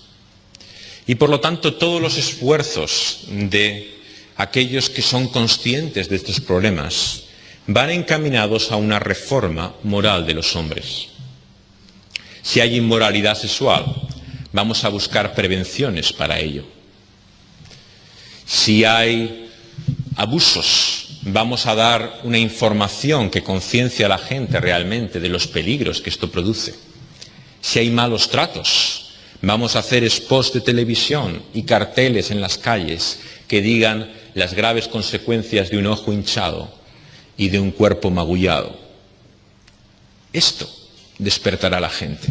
Y por lo tanto, todos los esfuerzos de aquellos que son conscientes de estos problemas van encaminados a una reforma moral de los hombres. Si hay inmoralidad sexual, vamos a buscar prevenciones para ello. Si hay abusos, vamos a dar una información que conciencie a la gente realmente de los peligros que esto produce. Si hay malos tratos, vamos a hacer spots de televisión y carteles en las calles que digan las graves consecuencias de un ojo hinchado y de un cuerpo magullado. Esto despertará a la gente.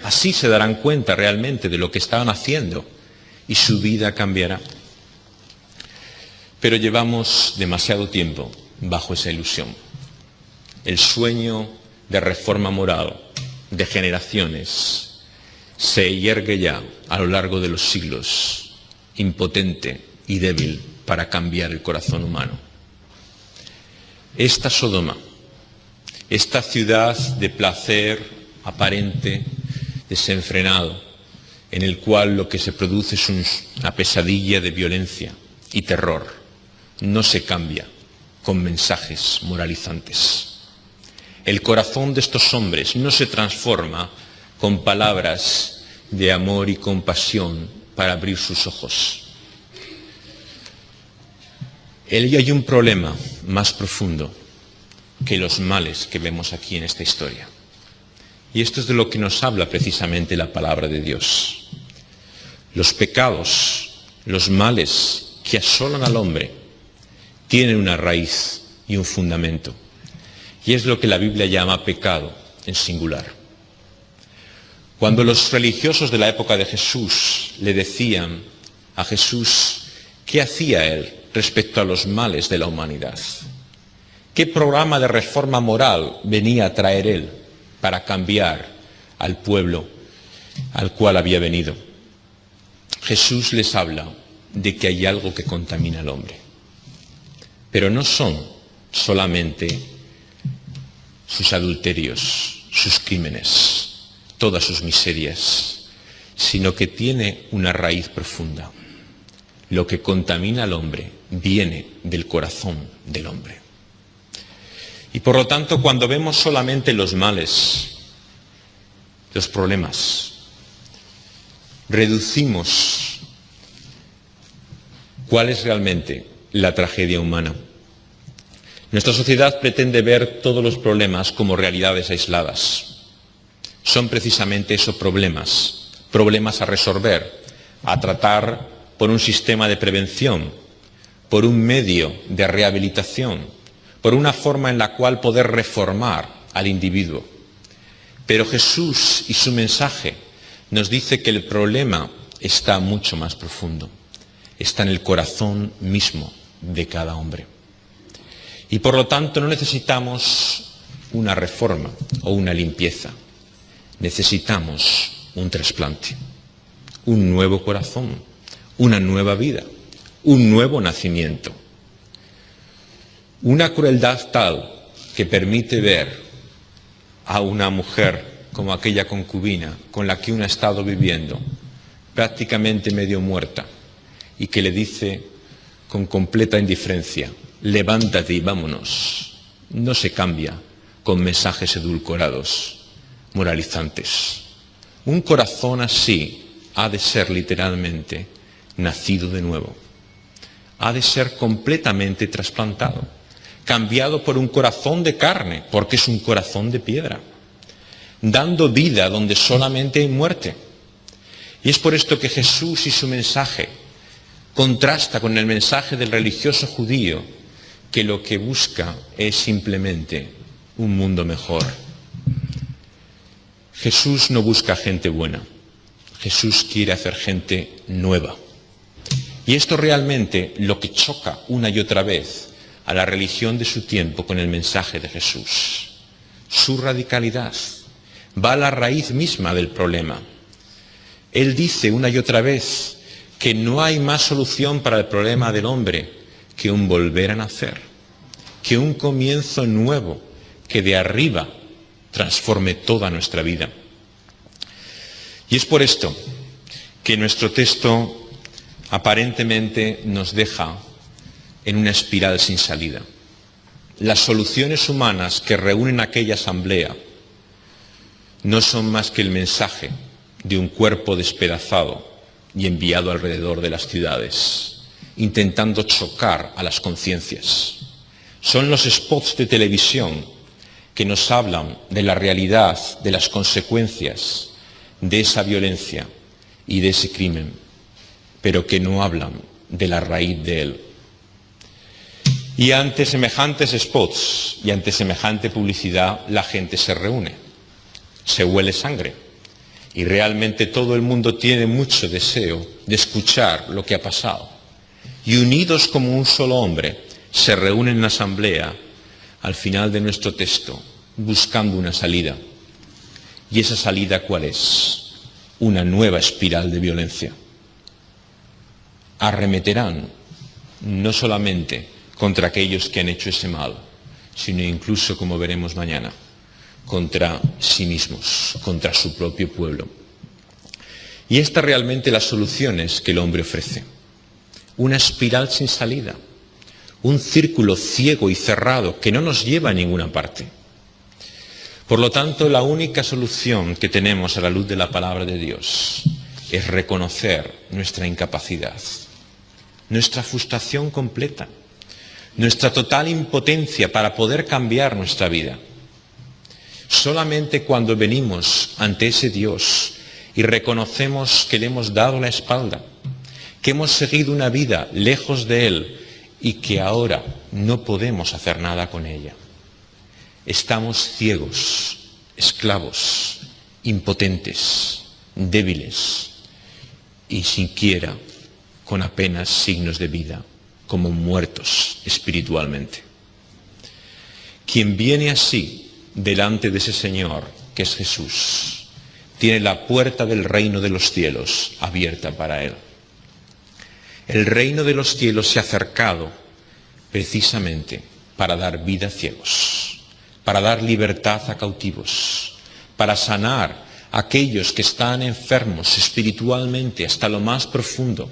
Así se darán cuenta realmente de lo que estaban haciendo y su vida cambiará. Pero llevamos demasiado tiempo bajo esa ilusión. El sueño de reforma moral de generaciones se yergue ya a lo largo de los siglos, impotente y débil para cambiar el corazón humano. Esta Sodoma, esta ciudad de placer aparente, desenfrenado, en el cual lo que se produce es una pesadilla de violencia y terror, no se cambia con mensajes moralizantes. El corazón de estos hombres no se transforma con palabras de amor y compasión para abrir sus ojos. Hay un problema más profundo que los males que vemos aquí en esta historia. Y esto es de lo que nos habla precisamente la palabra de Dios. Los pecados los males que asolan al hombre tienen una raíz y un fundamento. Y es lo que la Biblia llama pecado en singular. Cuando los religiosos de la época de Jesús le decían a Jesús qué hacía él respecto a los males de la humanidad, qué programa de reforma moral venía a traer él para cambiar al pueblo al cual había venido, Jesús les habla de que hay algo que contamina al hombre. Pero no son solamente sus adulterios, sus crímenes, todas sus miserias, sino que tiene una raíz profunda. Lo que contamina al hombre viene del corazón del hombre. Y por lo tanto, cuando vemos solamente los males, los problemas, reducimos cuál es realmente la tragedia humana. Nuestra sociedad pretende ver todos los problemas como realidades aisladas. Son precisamente esos problemas a resolver, a tratar por un sistema de prevención, por un medio de rehabilitación, por una forma en la cual poder reformar al individuo. Pero Jesús y su mensaje nos dice que el problema está mucho más profundo, está en el corazón mismo de cada hombre. Y por lo tanto no necesitamos una reforma o una limpieza, necesitamos un trasplante, un nuevo corazón, una nueva vida, un nuevo nacimiento. Una crueldad tal que permite ver a una mujer como aquella concubina con la que uno ha estado viviendo, prácticamente medio muerta, y que le dice con completa indiferencia: levántate y vámonos. No se cambia con mensajes edulcorados, moralizantes. Un corazón así ha de ser literalmente nacido de nuevo. Ha de ser completamente trasplantado, cambiado por un corazón de carne, porque es un corazón de piedra, dando vida donde solamente hay muerte. Y es por esto que Jesús y su mensaje contrasta con el mensaje del religioso judío, que lo que busca es simplemente un mundo mejor. Jesús no busca gente buena, Jesús quiere hacer gente nueva. Y esto realmente lo que choca una y otra vez a la religión de su tiempo con el mensaje de Jesús. Su radicalidad va a la raíz misma del problema. Él dice una y otra vez que no hay más solución para el problema del hombre que un volver a nacer, que un comienzo nuevo que de arriba transforme toda nuestra vida. Y es por esto que nuestro texto aparentemente nos deja en una espiral sin salida. Las soluciones humanas que reúnen aquella asamblea no son más que el mensaje de un cuerpo despedazado y enviado alrededor de las ciudades, intentando chocar a las conciencias. Son los spots de televisión que nos hablan de la realidad, de las consecuencias de esa violencia y de ese crimen, pero que no hablan de la raíz de él. Y ante semejantes spots y ante semejante publicidad, la gente se reúne, se huele sangre, y realmente todo el mundo tiene mucho deseo de escuchar lo que ha pasado. Y unidos como un solo hombre, se reúnen en la asamblea al final de nuestro texto, buscando una salida. ¿Y esa salida cuál es? Una nueva espiral de violencia. Arremeterán no solamente contra aquellos que han hecho ese mal, sino incluso, como veremos mañana, contra sí mismos, contra su propio pueblo. Y esta realmente las soluciones que el hombre ofrece. Una espiral sin salida, un círculo ciego y cerrado que no nos lleva a ninguna parte. Por lo tanto, la única solución que tenemos a la luz de la palabra de Dios es reconocer nuestra incapacidad, nuestra frustración completa, nuestra total impotencia para poder cambiar nuestra vida. Solamente cuando venimos ante ese Dios y reconocemos que le hemos dado la espalda, que hemos seguido una vida lejos de Él y que ahora no podemos hacer nada con ella. Estamos ciegos, esclavos, impotentes, débiles y siquiera con apenas signos de vida, como muertos espiritualmente. Quien viene así delante de ese Señor, que es Jesús, tiene la puerta del reino de los cielos abierta para él. El reino de los cielos se ha acercado precisamente para dar vida a ciegos, para dar libertad a cautivos, para sanar a aquellos que están enfermos espiritualmente hasta lo más profundo.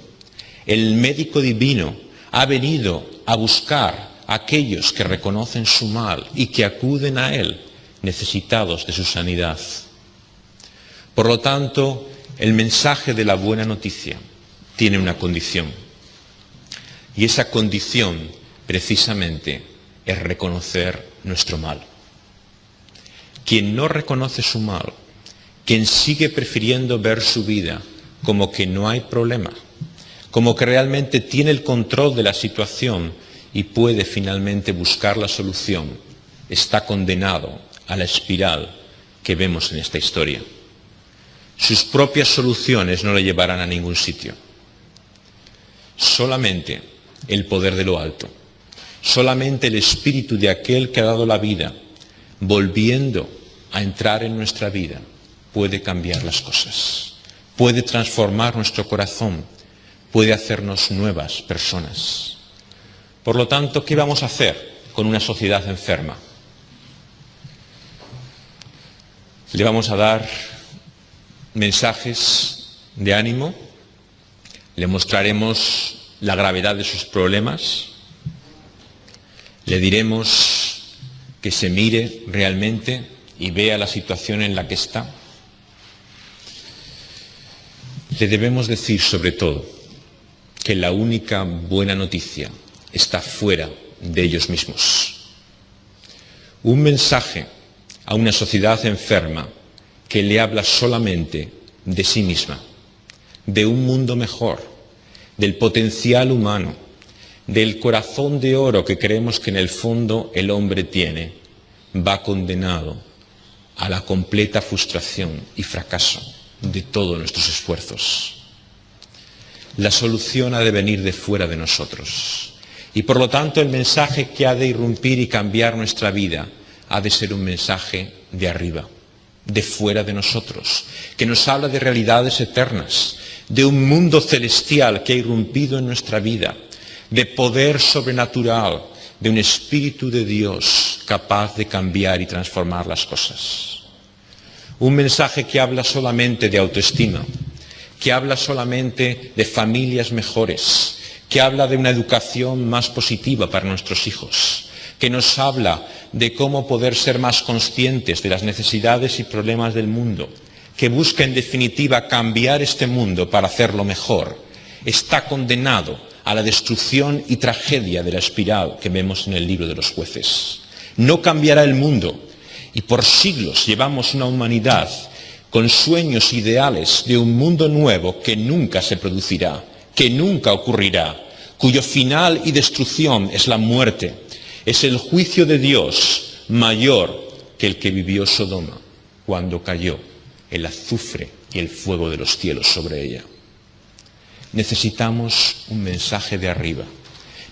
El médico divino ha venido a buscar a aquellos que reconocen su mal y que acuden a Él necesitados de su sanidad. Por lo tanto, el mensaje de la buena noticia tiene una condición. Y esa condición, precisamente, es reconocer nuestro mal. Quien no reconoce su mal, quien sigue prefiriendo ver su vida como que no hay problema, como que realmente tiene el control de la situación y puede finalmente buscar la solución, está condenado a la espiral que vemos en esta historia. Sus propias soluciones no le llevarán a ningún sitio. Solamente el poder de lo alto, solamente el espíritu de aquel que ha dado la vida, volviendo a entrar en nuestra vida, puede cambiar las cosas, puede transformar nuestro corazón, puede hacernos nuevas personas. Por lo tanto, ¿qué vamos a hacer con una sociedad enferma? Le vamos a dar mensajes de ánimo, le mostraremos la gravedad de sus problemas, le diremos que se mire realmente y vea la situación en la que está. Le debemos decir sobre todo que la única buena noticia está fuera de ellos mismos. Un mensaje a una sociedad enferma que le habla solamente de sí misma, de un mundo mejor, del potencial humano, del corazón de oro que creemos que en el fondo el hombre tiene, va condenado a la completa frustración y fracaso de todos nuestros esfuerzos. La solución ha de venir de fuera de nosotros. Y por lo tanto el mensaje que ha de irrumpir y cambiar nuestra vida ha de ser un mensaje de arriba, de fuera de nosotros, que nos habla de realidades eternas, de un mundo celestial que ha irrumpido en nuestra vida, de poder sobrenatural, de un Espíritu de Dios capaz de cambiar y transformar las cosas. Un mensaje que habla solamente de autoestima, que habla solamente de familias mejores, que habla de una educación más positiva para nuestros hijos, que nos habla de cómo poder ser más conscientes de las necesidades y problemas del mundo, que busca en definitiva cambiar este mundo para hacerlo mejor, está condenado a la destrucción y tragedia de la espiral que vemos en el libro de los jueces. No cambiará el mundo y por siglos llevamos una humanidad con sueños ideales de un mundo nuevo que nunca se producirá, que nunca ocurrirá, cuyo final y destrucción es la muerte, es el juicio de Dios mayor que el que vivió Sodoma cuando cayó el azufre y el fuego de los cielos sobre ella. Necesitamos un mensaje de arriba,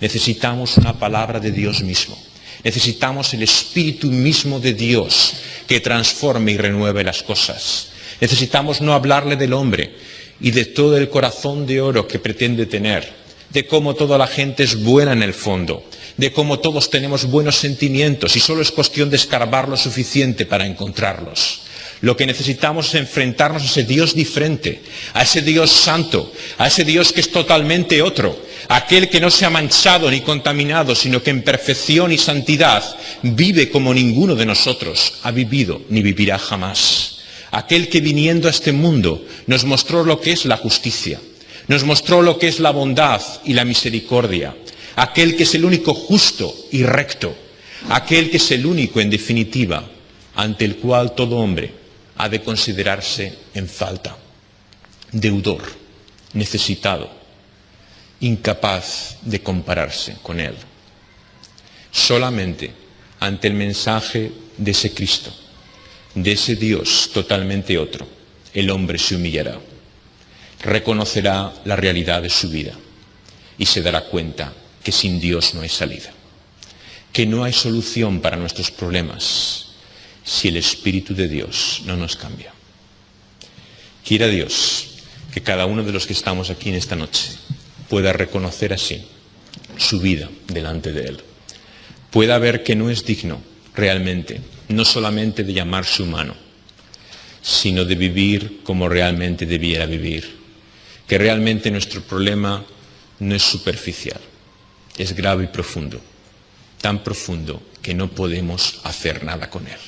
necesitamos una palabra de Dios mismo, necesitamos el Espíritu mismo de Dios que transforme y renueve las cosas. Necesitamos no hablarle del hombre y de todo el corazón de oro que pretende tener, de cómo toda la gente es buena en el fondo, de cómo todos tenemos buenos sentimientos y solo es cuestión de escarbar lo suficiente para encontrarlos. Lo que necesitamos es enfrentarnos a ese Dios diferente, a ese Dios santo, a ese Dios que es totalmente otro, aquel que no se ha manchado ni contaminado, sino que en perfección y santidad vive como ninguno de nosotros ha vivido ni vivirá jamás. Aquel que viniendo a este mundo nos mostró lo que es la justicia, nos mostró lo que es la bondad y la misericordia, aquel que es el único justo y recto, aquel que es el único en definitiva, ante el cual todo hombre ha de considerarse en falta, deudor, necesitado, incapaz de compararse con Él. Solamente ante el mensaje de ese Cristo, de ese Dios totalmente otro, el hombre se humillará, reconocerá la realidad de su vida y se dará cuenta que sin Dios no hay salida, que no hay solución para nuestros problemas si el Espíritu de Dios no nos cambia. Quiera Dios que cada uno de los que estamos aquí en esta noche pueda reconocer así su vida delante de Él, pueda ver que no es digno realmente, no solamente de llamarse humano, sino de vivir como realmente debiera vivir, que realmente nuestro problema no es superficial, es grave y profundo, tan profundo que no podemos hacer nada con él.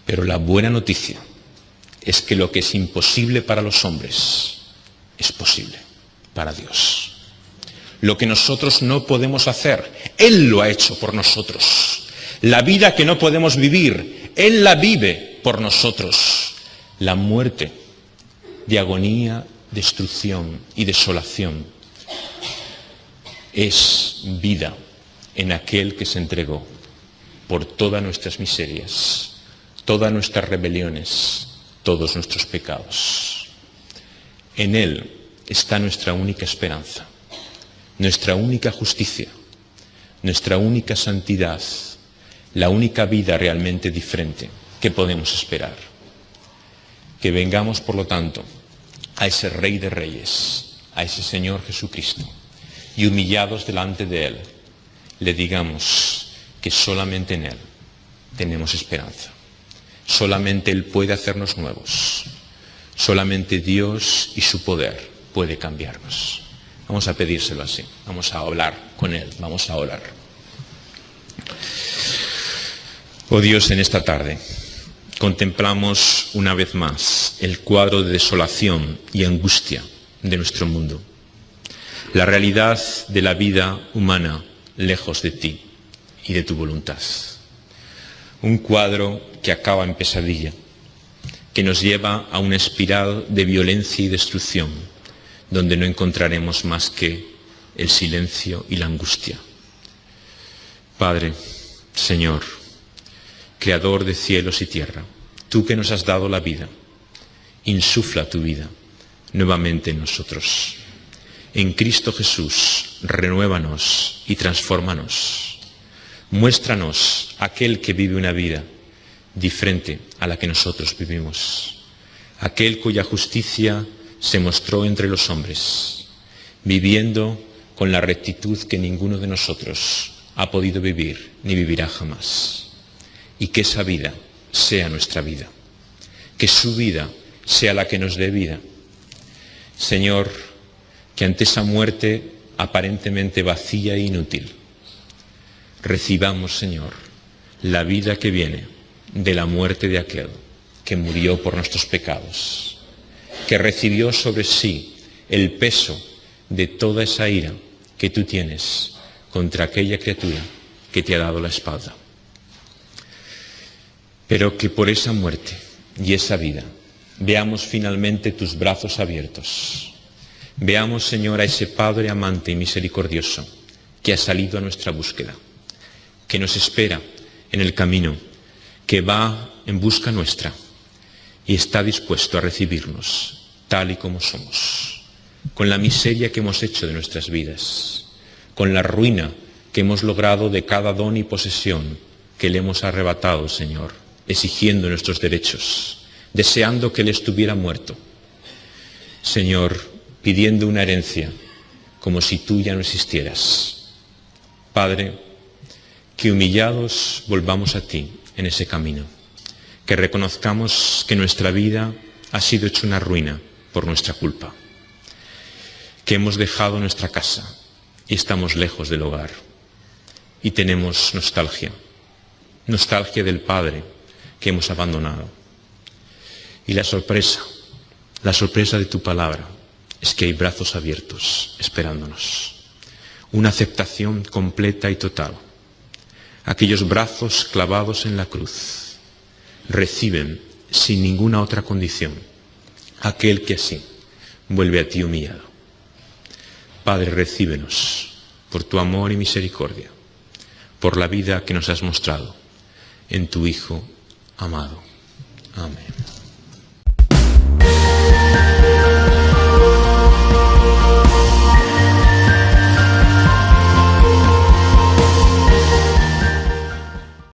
Pero la buena noticia es que lo que es imposible para los hombres es posible para Dios. Lo que nosotros no podemos hacer, Él lo ha hecho por nosotros. La vida que no podemos vivir, Él la vive por nosotros. La muerte de agonía, destrucción y desolación es vida en aquel que se entregó por todas nuestras miserias, todas nuestras rebeliones, todos nuestros pecados. En Él está nuestra única esperanza, nuestra única justicia, nuestra única santidad, la única vida realmente diferente que podemos esperar. Que vengamos, por lo tanto, a ese Rey de Reyes, a ese Señor Jesucristo, y humillados delante de Él, le digamos que solamente en Él tenemos esperanza. Solamente Él puede hacernos nuevos. Solamente Dios y su poder puede cambiarnos. Vamos a pedírselo así. Vamos a hablar con Él. Vamos a orar. Oh Dios, en esta tarde contemplamos una vez más el cuadro de desolación y angustia de nuestro mundo. La realidad de la vida humana lejos de ti y de tu voluntad. Un cuadro que acaba en pesadilla, que nos lleva a una espiral de violencia y destrucción, donde no encontraremos más que el silencio y la angustia. Padre, Señor, Creador de cielos y tierra, tú que nos has dado la vida, insufla tu vida nuevamente en nosotros. En Cristo Jesús, renuévanos y transfórmanos. Muéstranos aquel que vive una vida diferente a la que nosotros vivimos. Aquel cuya justicia se mostró entre los hombres, viviendo con la rectitud que ninguno de nosotros ha podido vivir ni vivirá jamás. Y que esa vida sea nuestra vida. Que su vida sea la que nos dé vida. Señor, que ante esa muerte aparentemente vacía e inútil, recibamos, Señor, la vida que viene de la muerte de aquel que murió por nuestros pecados, que recibió sobre sí el peso de toda esa ira que tú tienes contra aquella criatura que te ha dado la espalda. Pero que por esa muerte y esa vida veamos finalmente tus brazos abiertos. Veamos, Señor, a ese Padre amante y misericordioso que ha salido a nuestra búsqueda, que nos espera en el camino, que va en busca nuestra y está dispuesto a recibirnos tal y como somos, con la miseria que hemos hecho de nuestras vidas, con la ruina que hemos logrado de cada don y posesión que le hemos arrebatado, Señor, exigiendo nuestros derechos, deseando que Él estuviera muerto. Señor, pidiendo una herencia como si tú ya no existieras. Padre, que humillados volvamos a ti en ese camino, que reconozcamos que nuestra vida ha sido hecha una ruina por nuestra culpa, que hemos dejado nuestra casa y estamos lejos del hogar y tenemos nostalgia del Padre que hemos abandonado. Y la sorpresa de tu palabra es que hay brazos abiertos esperándonos, una aceptación completa y total. Aquellos brazos clavados en la cruz reciben sin ninguna otra condición aquel que así vuelve a ti humillado. Padre, recíbenos por tu amor y misericordia, por la vida que nos has mostrado en tu Hijo amado. Amén.